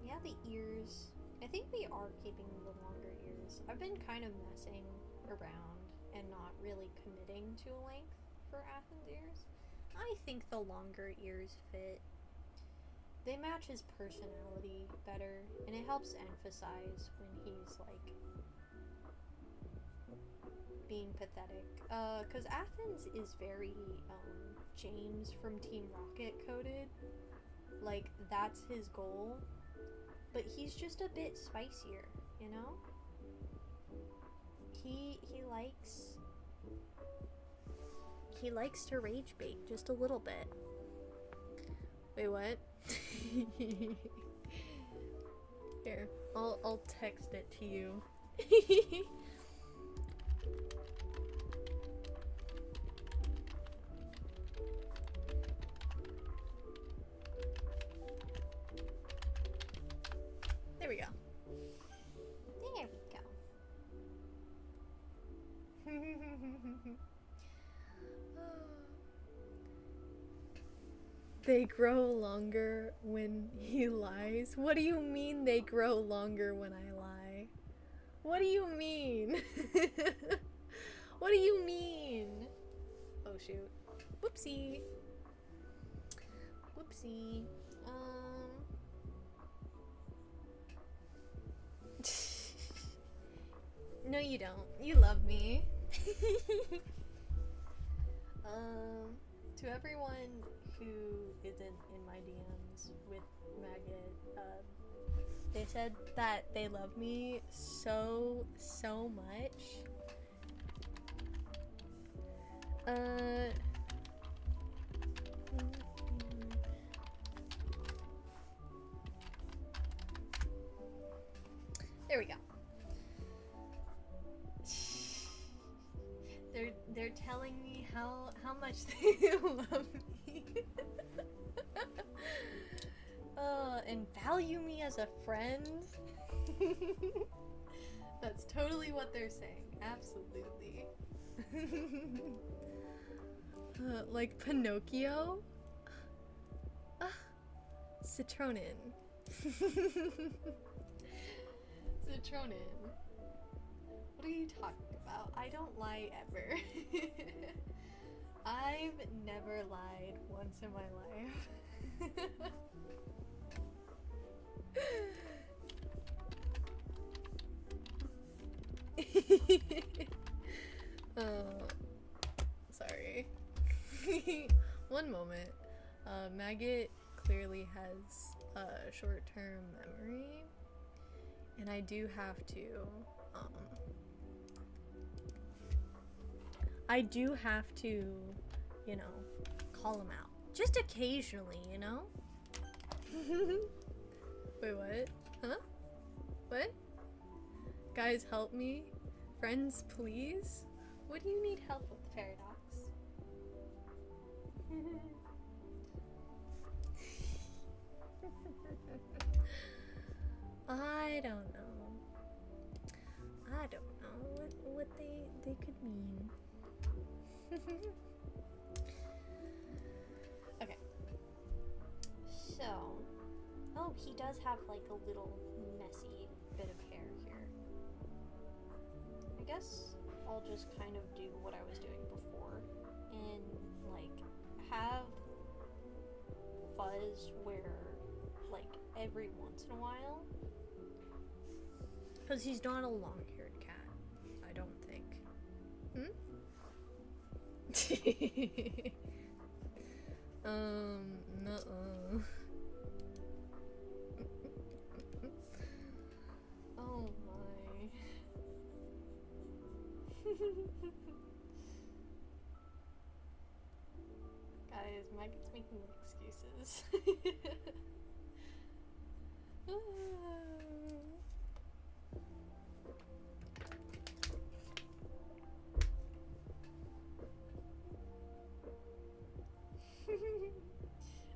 yeah, the ears. I think we are keeping the longer ears. I've been kind of messing around and not really committing to a length for Athens' ears. I think the longer ears fit. They match his personality better, and it helps emphasize when he's, like, being pathetic. 'Cause Athens is very, James from Team Rocket coded. Like, that's his goal. But he's just a bit spicier, you know? He likes to rage bait just a little bit. Wait, what? Here, I'll text it to you. There we go. There we go. They grow longer when he lies? What do you mean they grow longer when I lie? What do you mean? What do you mean? Oh shoot. Whoopsie. Whoopsie. No you don't. You love me. To everyone who isn't in my DMs with Maggot, they said that they love me so much. There we go. They're telling me how much they love me. And value me as a friend. That's totally what they're saying. Absolutely. Like Pinocchio? Citronin. Citronin. What are you talking about? I don't lie ever. I've never lied once in my life. Sorry. One moment. Maggot clearly has a short-term memory, and I do have to, you know, call him out. Just occasionally, you know? Wait, what? Huh? What? Guys, help me. Friends, please? What do you need help with, Paradox? I don't know. I don't know what they could mean. Okay. So, oh, he does have like a little messy bit of hair here. I guess I'll just kind of do what I was doing before and like have fuzz where like every once in a while, because he's not a long-haired cat, I don't think. Nuh-uh. Oh my. Guys, Maggot's making excuses.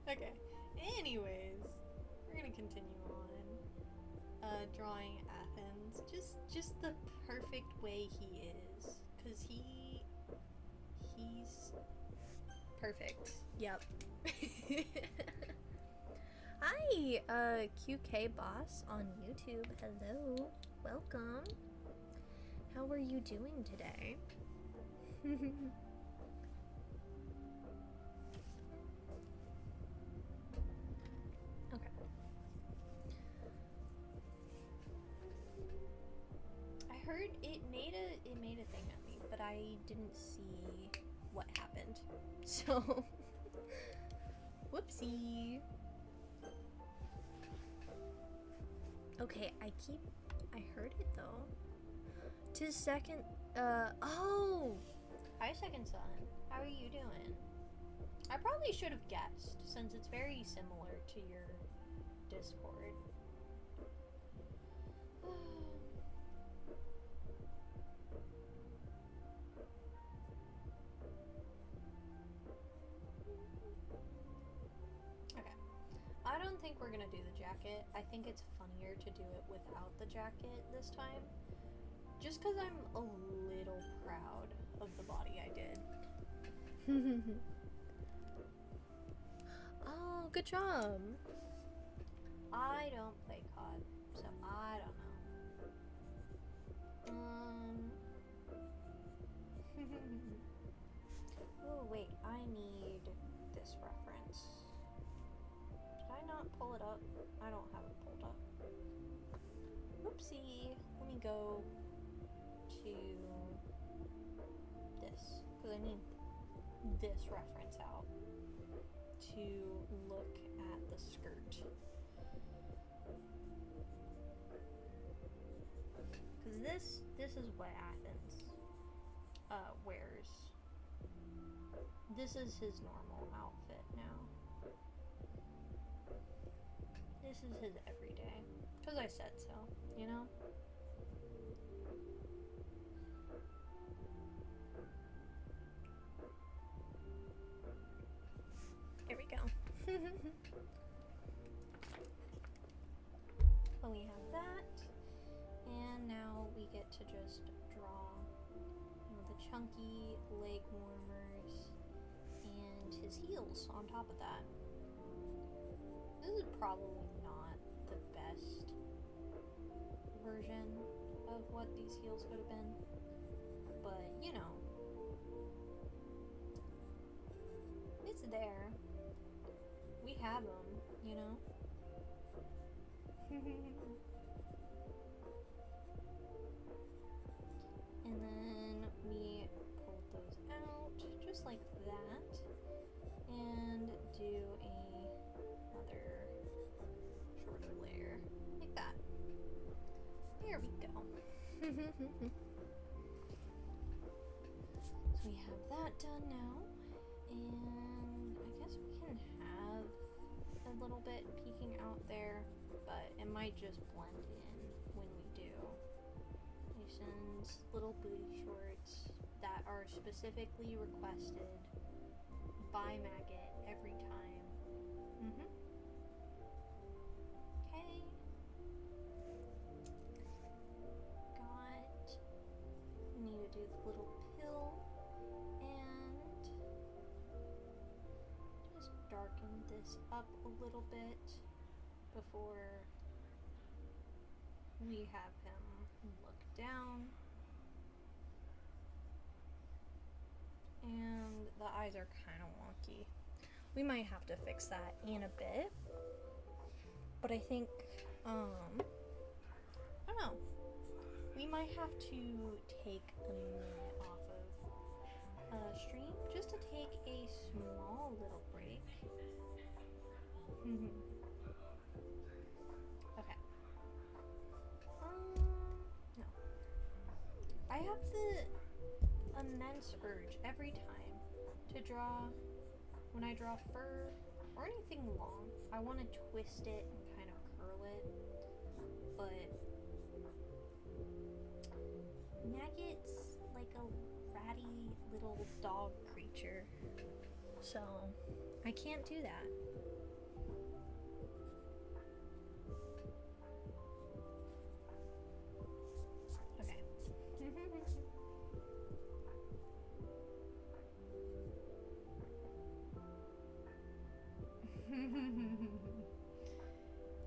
Okay, anyways, we're gonna continue on. Drawing Athens. Just the perfect way he is. Cause he's perfect. Yep. Hi, QK Boss on YouTube. Hello. Welcome. How are you doing today? Okay. I heard it made a thing at me, but I didn't see what happened. So whoopsie.
Okay, I heard it though. Tis second, oh! Hi, second son. How are you doing? I probably should have guessed, since it's very similar to your Discord. Okay. I don't think we're gonna do the jacket. I think it's funnier to do it without the jacket this time. Just because I'm a little proud of the body I did. Oh, good job. I don't play COD, so I don't know. Oh, wait, I need this reference. Did I not pull it up? I don't have it pulled up. Oopsie. Let me go to this, because I need this reference out to look at the skirt. Because this is what Athens wears. This is his normal outfit now. This is his everyday. Because I said so, you know? Here we go. Well, we have that. And now we get to just draw, you know, the chunky leg warmers and his heels on top of that. This is probably not the best version of what these heels could have been, but you know, it's there. We have them, you know? And then we pull those out, just like that, and do another shorter layer, like that. There we go. So we have that done now, and I guess we can have a little bit peeking out there, but it might just blend in when we do. Mason's little booty shorts that are specifically requested by Maggot every time. Okay. Need to do the little pill and just darken this up a little bit before we have him look down. And the eyes are kind of wonky. We might have to fix that in a bit. But I think, I don't know. We might have to take a minute off of stream just to take a small little break. Okay. No. I have the immense urge every time to draw, when I draw fur or anything long, I want to twist it and kind of curl it, but Maggot's like a ratty little dog creature, so I can't do that. Okay.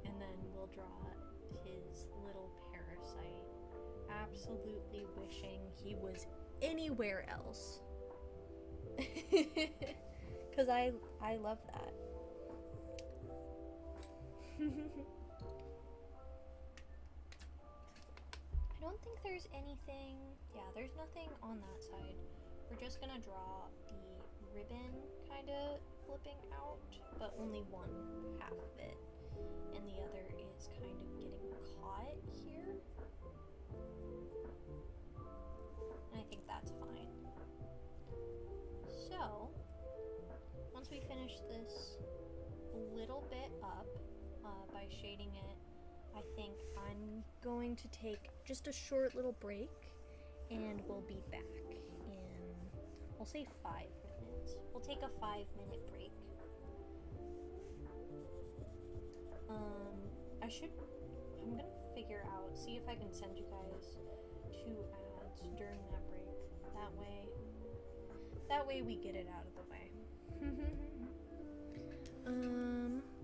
And then we'll draw his little parasite, absolutely wishing he was anywhere else. Because I love that. I don't think there's anything, yeah, there's nothing on that side. We're just gonna draw the ribbon kind of flipping out, but only one half of it.
and the other is kind of getting caught here. And I think that's fine. So, once we finish this little bit up by shading it, I think I'm going to take just a short little break, and we'll be back in, we'll say 5 minutes. We'll take a 5-minute break. I'm gonna figure out, see if I can send you guys 2 ads during that break. That way we get it out of the way.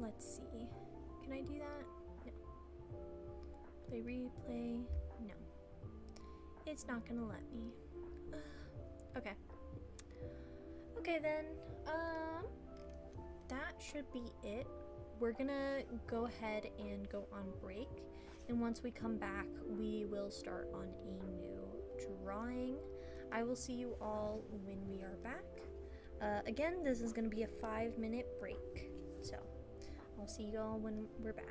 Let's see. Can I do that? No. Play replay? No. It's not gonna let me. Okay. Okay then, that should be it. We're gonna go ahead and go on break, and once we come back, we will start on a new drawing. I will see you all when we are back. Again, this is gonna be a 5-minute break, so I'll see you all when we're back.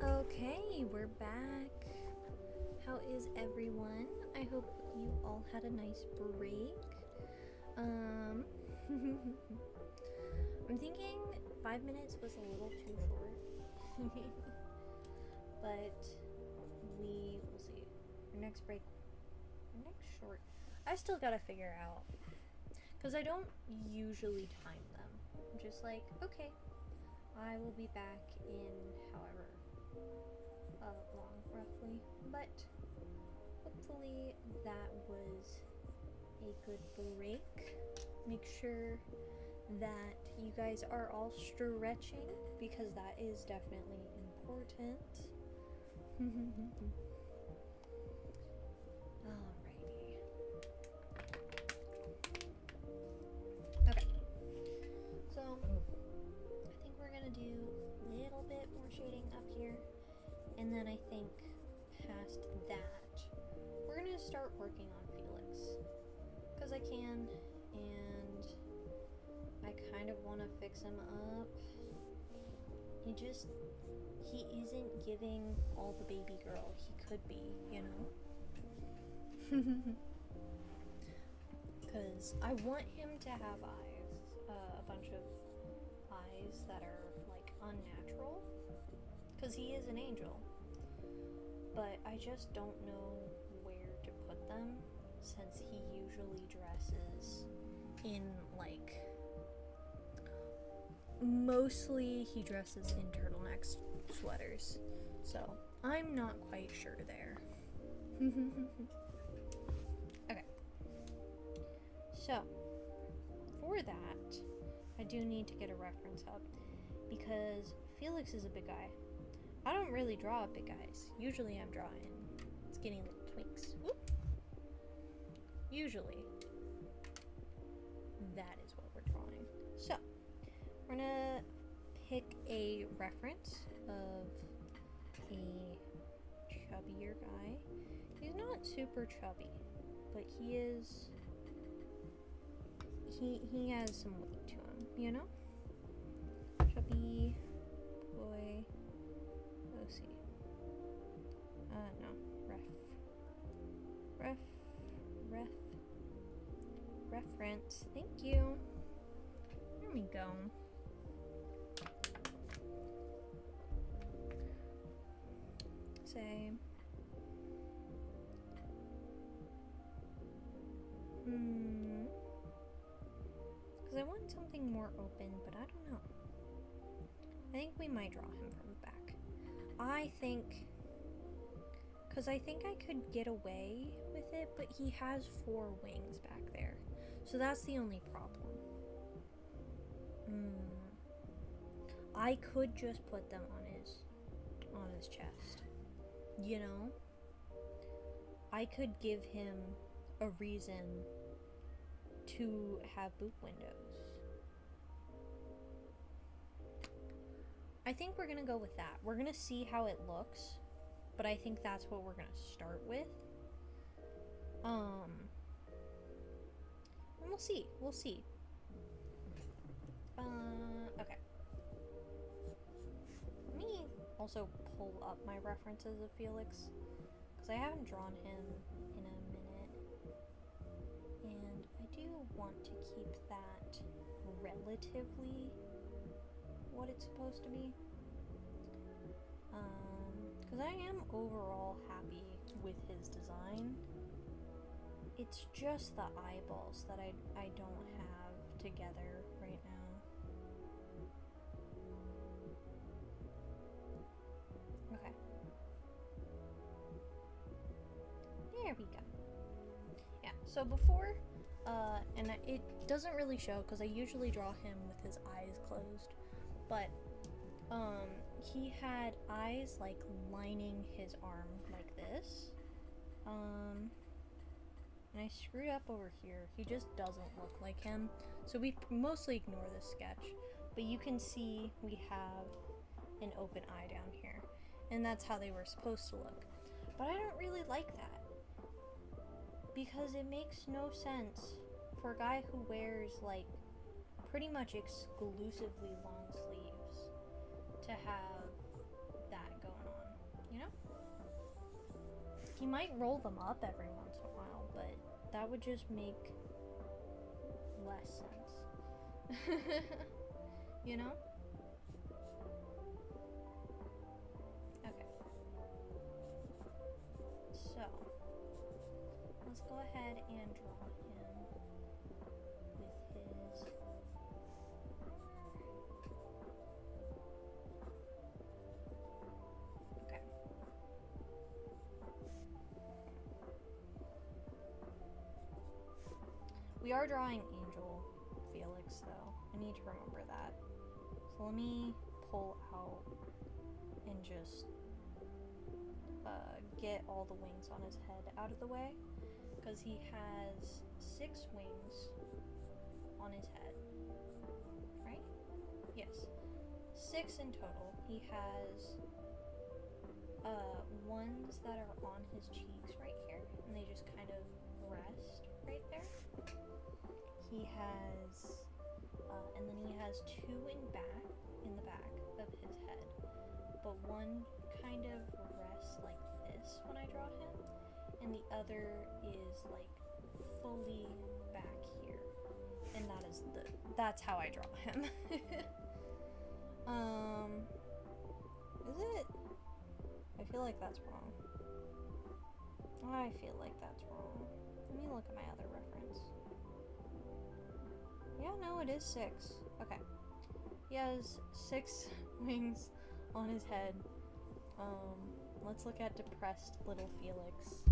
Okay, we're back. How is everyone? I hope you all had a nice break. I'm thinking 5 minutes was a little too short. But we will see. Our next short. I still gotta figure out. Because I don't usually time them. I'm just like, okay, I will be back in however long, roughly. But hopefully that was a good break. Make sure that you guys are all stretching because that is definitely important. Alrighty. Okay. So I think we're gonna do a little bit more shading up here, and then I think past that we're gonna start working on Felix because I can, and I kind of want to fix him up. He isn't giving all the baby girl he could be, you know? Because I want him to have eyes, a bunch of eyes that are like unnatural, because he is an angel. But I just don't know where to put them, since he usually dresses in like, mostly he dresses in turtlenecks, sweaters, so I'm not quite sure there. Okay, so for that I do need to get a reference up because Felix is a big guy. I don't really draw big guys. Usually I'm drawing skinny little twinks. Whoop. Usually that is what we're drawing. So we're gonna pick a reference of a chubbier guy. He's not super chubby, but he has some weight to him, you know? Chubby boy. Let's see. No. Reference. Thank you. There we go. Say. Because I want something more open, but I don't know. I think we might draw him from the back. Because I think I could get away with it, but he has 4 wings back there. So that's the only problem. I could just put them on his chest. You know? I could give him a reason to have boob windows. I think we're gonna go with that. We're gonna see how it looks, but I think that's what we're gonna start with. And we'll see. Okay. Let me also pull up my references of Felix, because I haven't drawn him in a minute. And I do want to keep that relatively what it's supposed to be. Because I am overall happy with his design. It's just the eyeballs that I don't have together right now. Okay. There we go. Yeah, so before, and it doesn't really show because I usually draw him with his eyes closed, but he had eyes like lining his arm like this. And I screwed up over here. He just doesn't look like him. So we mostly ignore this sketch, but you can see we have an open eye down here, and that's how they were supposed to look. But I don't really like that, because it makes no sense for a guy who wears like pretty much exclusively long sleeves to have that going on.
He might roll them up every once in a while, but that would just make less sense. You know? Okay. So, let's go ahead and draw him with his... Okay. We are drawing Angel Felix, though. I need to remember that. So let me pull out and just get all the wings on his head out of the way, because he has 6 wings on his head, right? Yes, 6 in total. He has ones that are on his cheeks right here, and they just kind of rest right there. He has, and then he has 2 in the back of his head, but one kind of rests like this when I draw him, and the other is like fully back here, and that's how I draw him. Is it? I feel like that's wrong. I feel like that's wrong. Let me look at my other reference. Yeah, no, it is 6. Okay. He has 6 wings on his head. Let's look at depressed little Felix.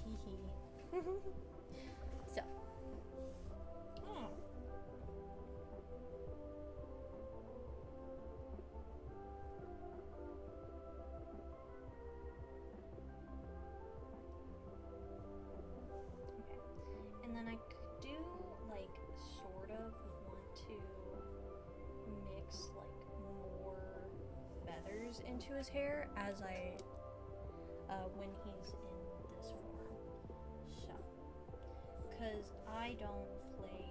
Hee hee. So. Oh. Okay. And then I do, like, sort of want to mix, like, more feathers into his hair as when he's in this form. So, because I don't play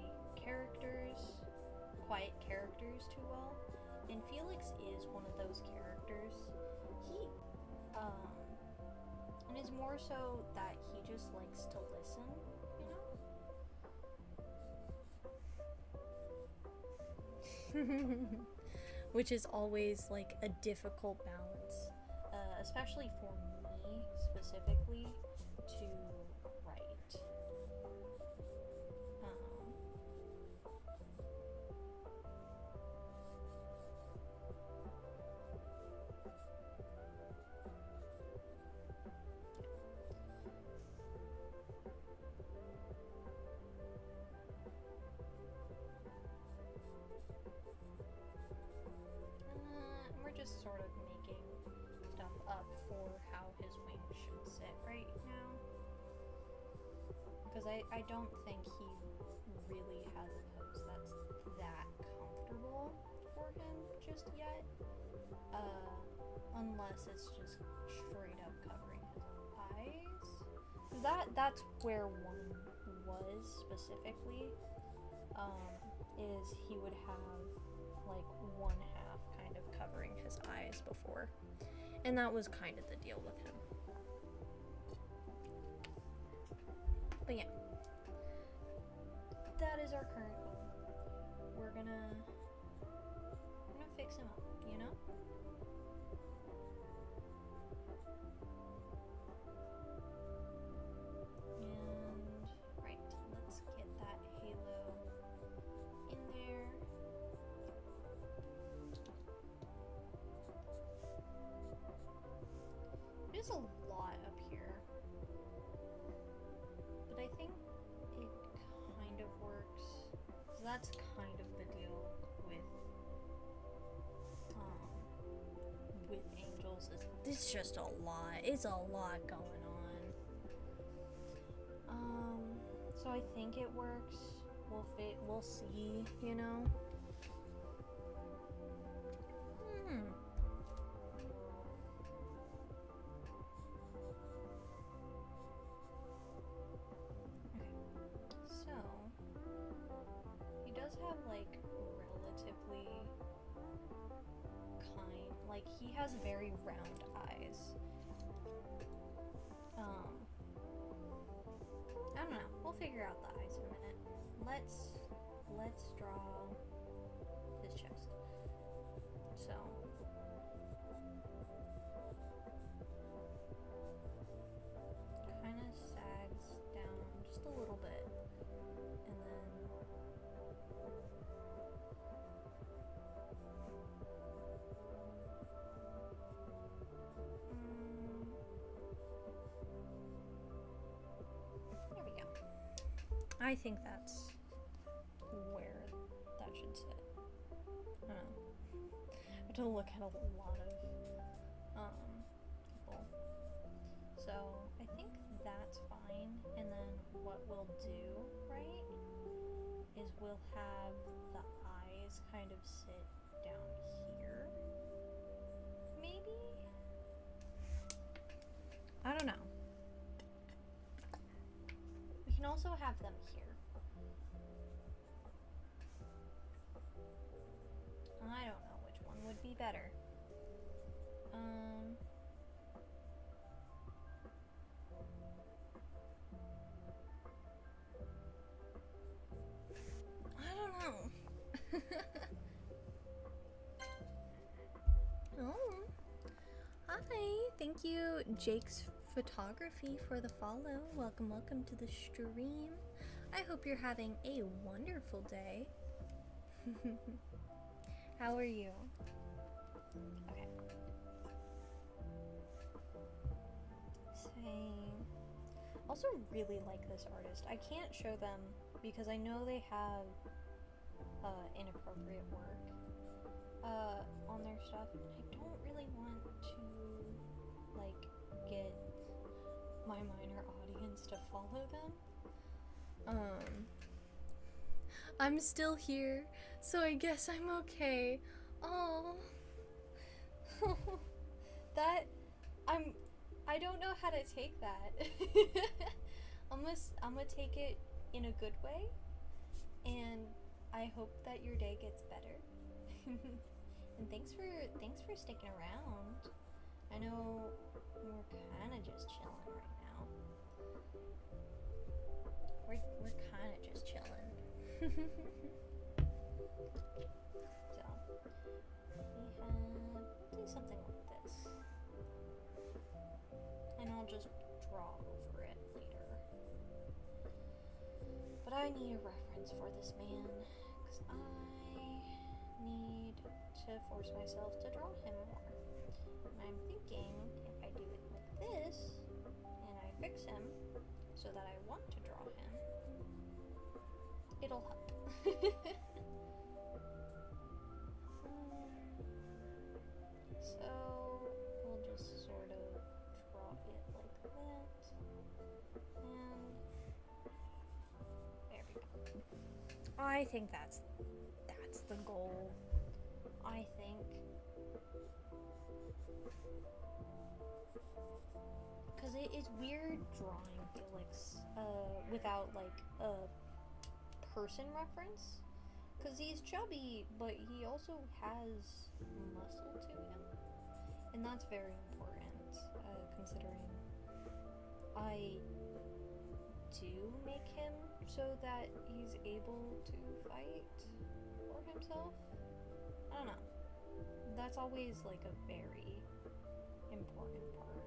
quiet characters too well, and Felix is one of those characters. And it's more so that he just likes to listen, you know? Which is always like a difficult balance, especially for me specifically, to write. We're just sort of making stuff up for how his wings should sit right now. Because I don't think he really has a pose that's that comfortable for him just yet. Unless it's just straight up covering his eyes. That's where one was specifically. Is he would have like one half kind of covering his eyes before. And that was kind of the deal with him. But yeah. That is our current goal. We're gonna fix him up, you know? And right, let's get that halo in there. There's a lot up here, but I think it kind of works. So that's kind of the deal with angels. It's just a lot. It's a lot going on. So I think it works. We'll see, you know. So, he does have, like, relatively he has very round eyes.
I don't know. We'll figure out the eyes in a minute. Let's draw his chest. So kind of sags down just a little bit, and then there we go. I think that's where that should sit. I don't know. I have to look at a lot of people. So I think that's fine. And then what we'll do, right, is we'll have the eyes kind of sit down here. Maybe? I don't know. We can also have them here. I don't know which one would be better. I don't know. Oh, hi. Thank you, Jake's Photography, for the follow. Welcome, welcome to the stream. I hope you're having a wonderful day. How are you? Okay. Same. Also really like this artist. I can't show them because I know they have inappropriate work on their stuff. I don't really want to like get my minor audience to follow them. I'm still here, so I guess I'm okay. Oh. I don't know how to take that. I'm gonna take it in a good way, and I hope that your day gets better. And thanks for sticking around. I know we're kind of just chilling right now. We're kind of just chilling. So we'll do something like this, and I'll just draw over it later. But I need a reference for this man, because I need to force myself to draw him more. And I'm thinking if I do it like this, and I fix him so that I want to draw him, it'll help. So we'll just sort of draw it like that, and there we go. I think that's the goal. I think. Because it is weird drawing Felix without like a person reference, because he's chubby, but he also has muscle to him, and that's very important, considering I do make him so that he's able to fight for himself. I don't know. That's always like a very important part.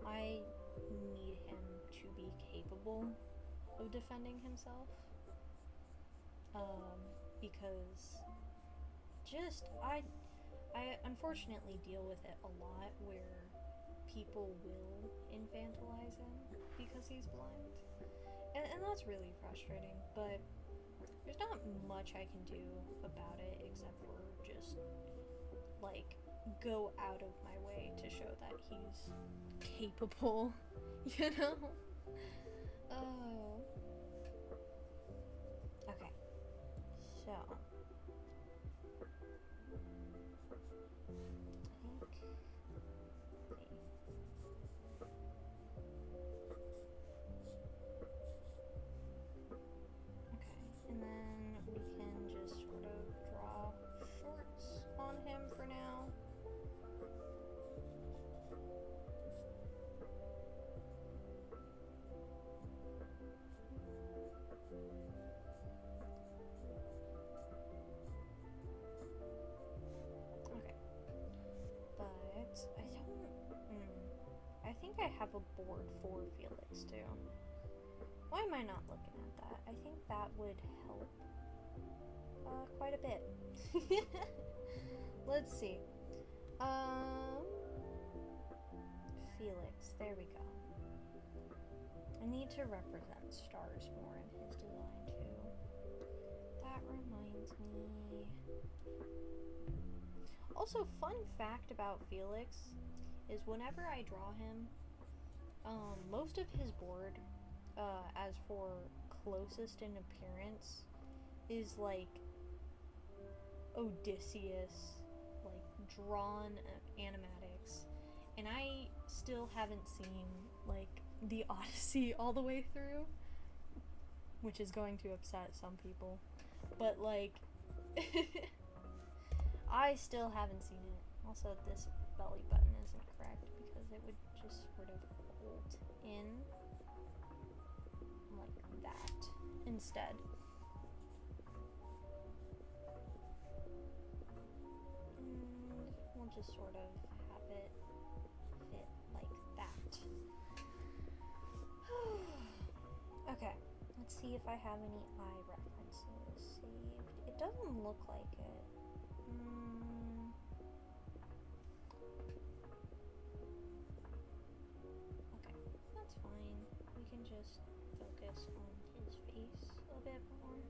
I need him to be capable of defending himself, because just I unfortunately deal with it a lot where people will infantilize him because he's blind, and that's really frustrating, but there's not much I can do about it except for just like go out of my way to show that he's capable, you know? Oh. Okay. So. Okay, and then we can just sort of draw shorts on him for now. think I have a board for Felix too. Why am I not looking at that? I think that would help quite a bit. Let's see. Felix, there we go. I need to represent stars more in his design too. That reminds me. Also, fun fact about Felix is whenever I draw him, most of his board, as for closest in appearance, is like Odysseus, like drawn animatics, and I still haven't seen like the Odyssey all the way through, which is going to upset some people, but like I still haven't seen it. Also, this belly button isn't correct because it would just sort of hold in like that instead. And we'll just sort of have it fit like that. Okay, let's see if I have any eye references saved. It doesn't look like it. Okay, that's fine. We can just focus on his face a bit more.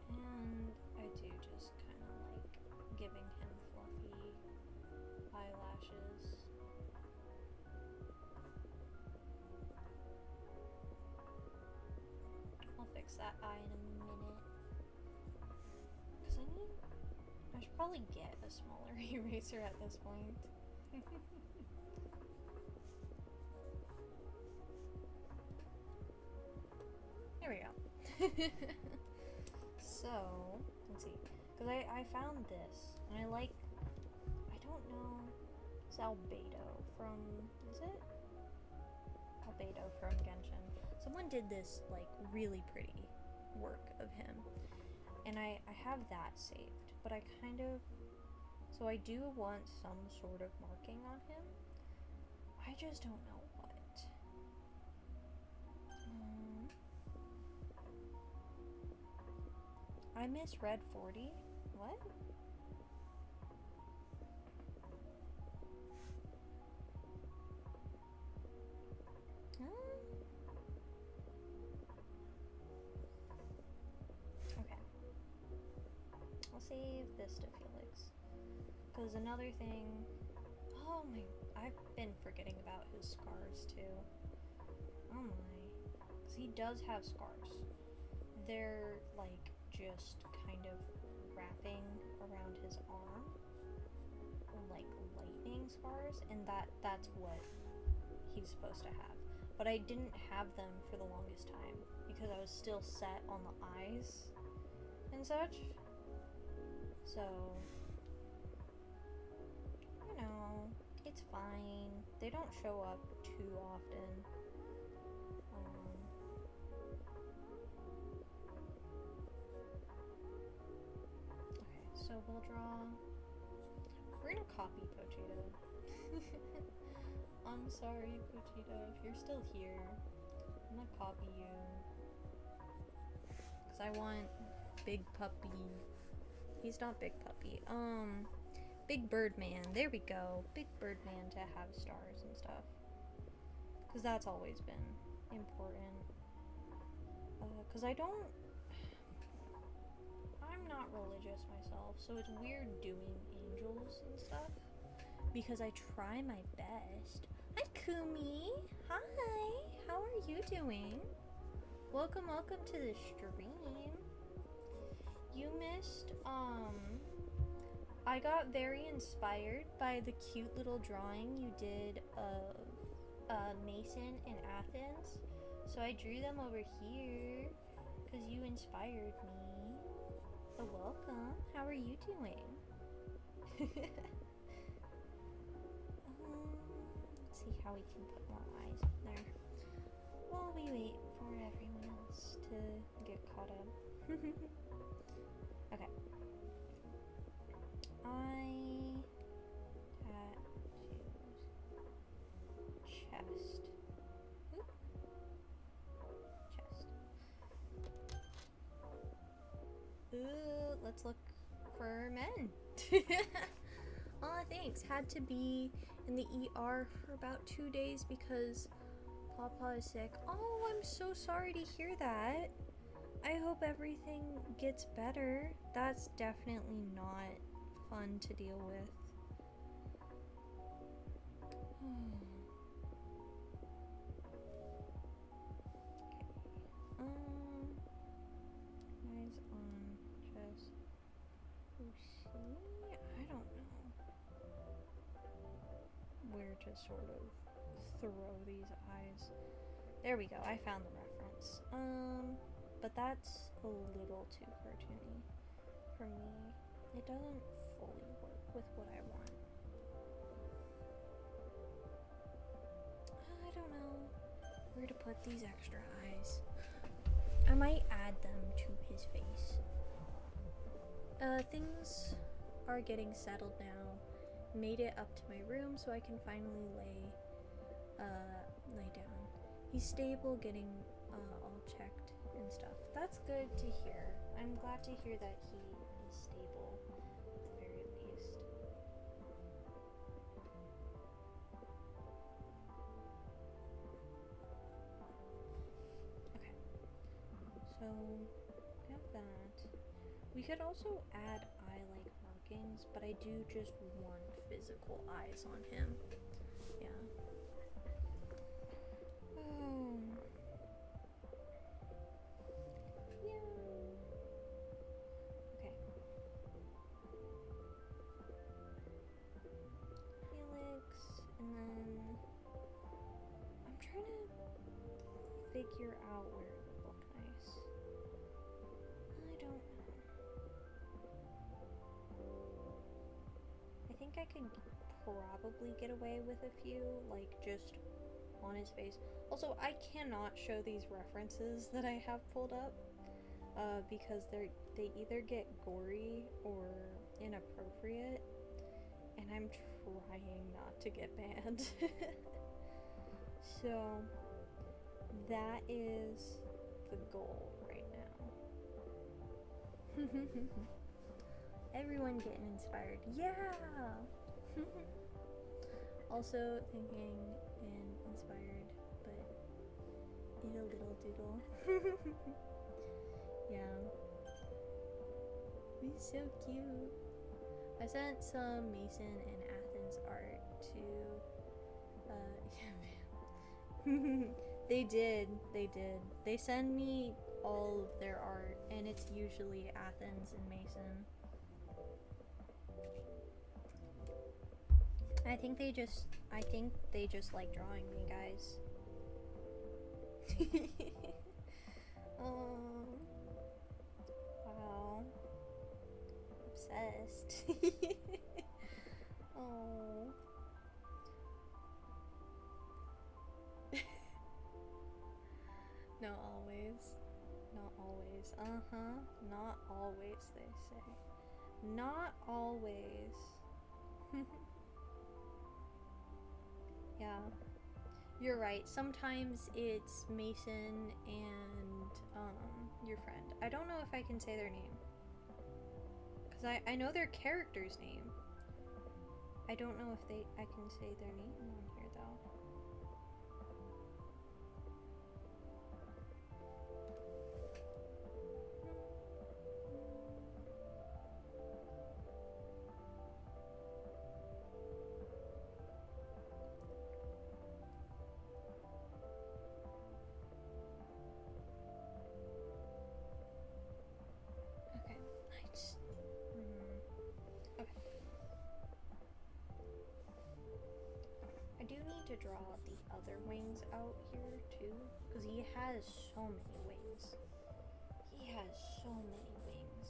And I do just kind of like giving him fluffy eyelashes. I'll fix that eye in a minute. Because I should probably get a smaller eraser at this point. There we go. So, let's see. Because I found this, and I don't know, it's Albedo from, is it? Albedo from Genshin. Someone did this, like, really pretty work of him. And I have that saved, but I kind of, so I do want some sort of marking on him. I just don't know what. I misread 40? What? Okay. I'll save this to Felix. Because another thing... Oh my... I've been forgetting about his scars too. Oh my. Because he does have scars. They're like just kind of wrapping around his arm. Like lightning scars. And that's what he's supposed to have. But I didn't have them for the longest time. Because I was still set on the eyes and such. So, you know, it's fine. They don't show up too often. Okay, so we'll draw. We're gonna copy Pochita. I'm sorry, Pochita, if you're still here. I'm gonna copy you. Because I want Big Puppy. He's not Big Puppy. Big Birdman. There we go. Big Birdman to have stars and stuff. Because that's always been important. Because I'm not religious myself, so it's weird doing angels and stuff. Because I try my best. Hi, Kumi. Hi. How are you doing? Welcome to the stream. You missed, I got very inspired by the cute little drawing you did of Mason in Athens. So I drew them over here because you inspired me. So welcome. How are you doing? Let's see how we can put more eyes up there while we wait for everyone else get caught up. Okay. Chest. Oop. Chest. Ooh, let's look for men. Aw, thanks. Had to be in the ER for about 2 days because Papa is sick. Oh, I'm so sorry to hear that. I hope everything gets better. That's definitely not fun to deal with. Eyes on chest. See? I don't know where to sort of throw these eyes. There we go. I found the reference. But that's a little too cartoony for me. It doesn't fully work with what I want. I don't know where to put these extra eyes. I might add them to his face. Things are getting settled now. Made it up to my room so I can finally lay down. He's stable, getting all checked and stuff. That's good to hear. I'm glad to hear that he is stable at the very least. Okay. So, we have that. We could also add eye-like markings, but I do just want physical eyes on him. Yeah. Oh. Yeah. Okay. Helix, and then I'm trying to figure out where it would look nice. I don't know. I think I could probably get away with a few, like just on his face. Also, I cannot show these references that I have pulled up because they either get gory or inappropriate, and I'm trying not to get banned. So that is the goal right now. Everyone getting inspired. Yeah! Also thinking and inspired, but in a little doodle. Yeah. He's so cute. I sent some Mason and Athens art to, yeah, man. They did. They send me all of their art, and it's usually Athens and Mason. I think they just like drawing me, guys. Wow. Obsessed. Oh. Not always. Not always. Not always, they say. Not always. Yeah. You're right. Sometimes it's Mason and your friend. I don't know if I can say their name. Because I know their character's name. I don't know if I can say their name on here though. Okay, nice. Okay. I do need to draw the other wings out here too, because he has so many wings. He has so many wings.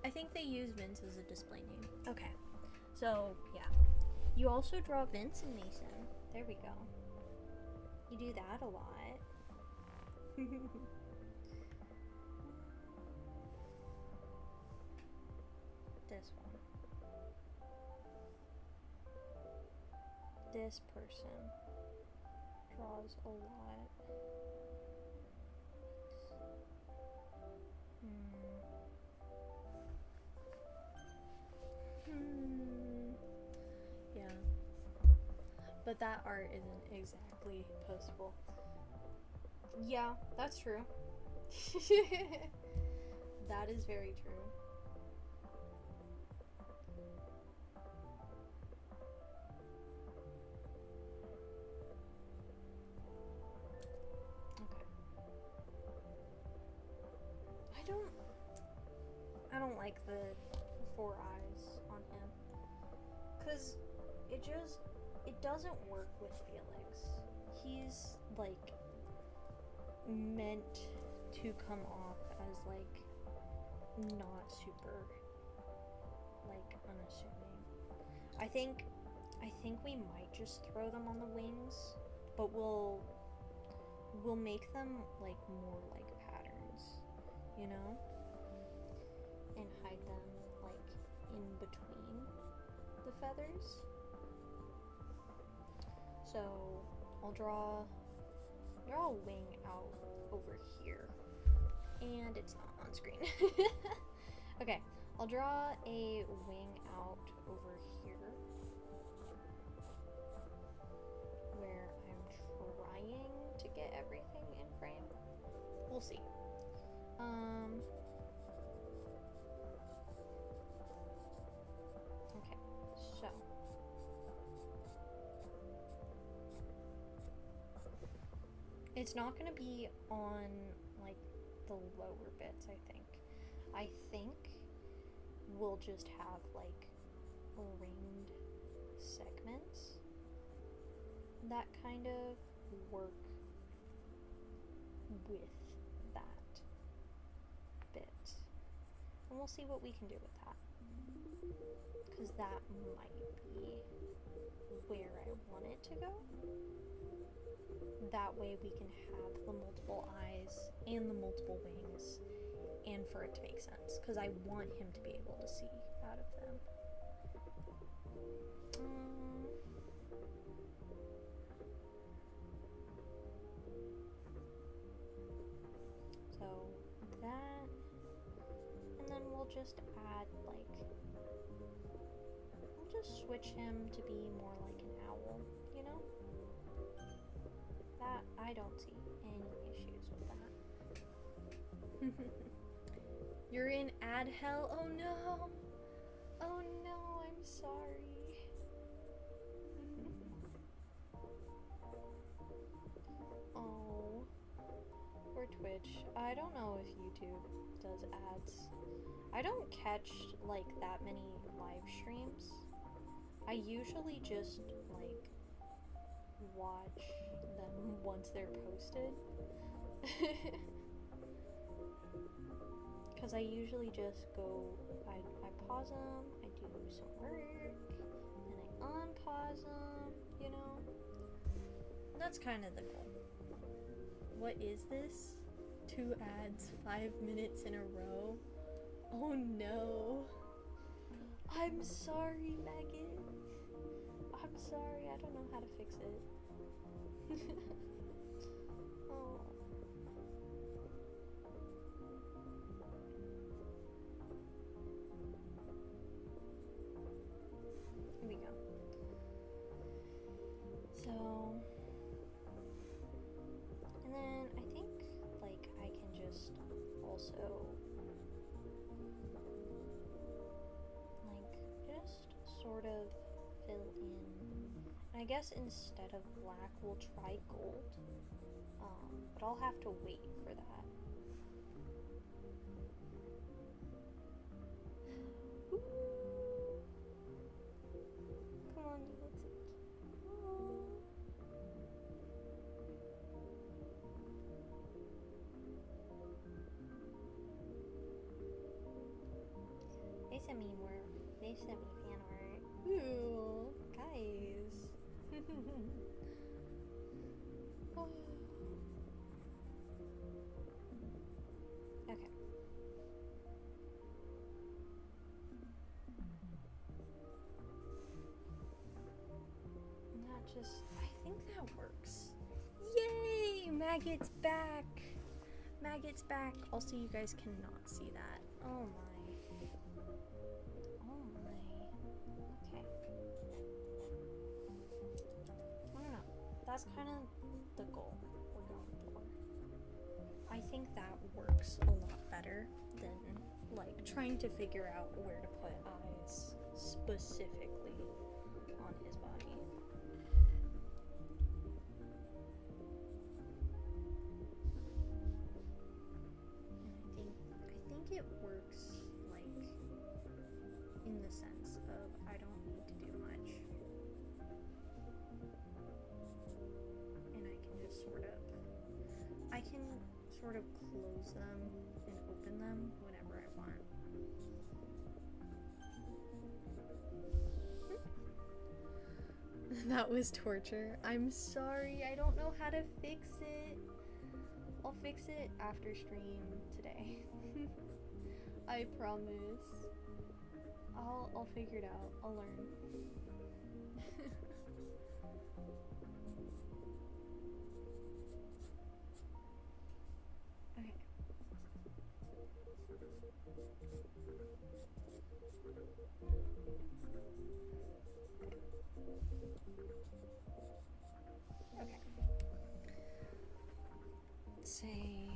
I think they use Vince as a display name. Okay, so yeah. You also draw Vince and Mason. There we go. You do that a lot. This one. This person draws a lot. Yeah. But that art isn't exactly postable. Yeah, that's true. That is very true. Okay. I don't like the 4 eyes on him. 'Cause it doesn't work with Felix. He's like meant to come off as like not super like unassuming. I think we might just throw them on the wings, but we'll make them like more like patterns, you know? And hide them like in between the feathers. So I'll draw a wing out over here, and it's not on screen. Okay, I'll draw a wing out over here where I'm trying to get everything in frame. We'll see. Okay, so it's not gonna be on like the lower bits, I think. I think we'll just have like ringed segments that kind of work with that bit. And we'll see what we can do with that. Because that might be where I want it to go. That way we can have the multiple eyes and the multiple wings, and for it to make sense, because I want him to be able to see out of them. So that, and then we'll just add like, we'll just switch him to be more like an owl, you know? That, I don't see any issues with that. You're in ad hell? Oh no! Oh no, I'm sorry. Oh. Or Twitch. I don't know if YouTube does ads. I don't catch like that many live streams. I usually just like watch them once they're posted. Because I usually just go, I pause them, I do some work, and I unpause them, you know? That's kind of the goal. What is this? 2 ads, 5 minutes in a row? Oh no. I'm sorry, Megan. I'm sorry, I don't know how to fix it. Oh. Here we go. So, and then I think like I can just also like just sort of fill in. I guess instead of black, we'll try gold. But I'll have to wait for that. Ooh. Come on, you look so cute. They sent me fan art. Ooh, guys. Oh. I think that works. Yay! Maggot's back! Maggot's back. Also, you guys cannot see that. Oh my. Oh my. Okay. I don't know. That's kind of the goal we're going for. I think that works a lot better than like trying to figure out where to put eyes specifically on his body. And I think it works like in the sense of I don't need to do much. And I can just sort of close them and open them whenever I want. That was torture. I'm sorry. I don't know how to fix it. I'll fix it after stream today. I promise. I'll figure it out. I'll learn. Okay. Okay. Say,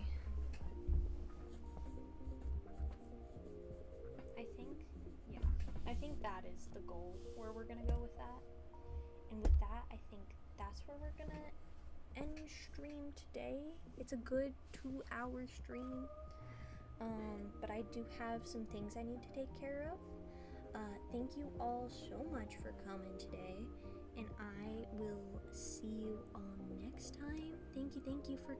I think that is the goal where we're gonna go with that. And with that, I think that's where we're gonna end stream today. It's a good 2-hour stream. But I do have some things I need to take care of. Thank you all so much for coming today, and I will see you all next time. Thank you for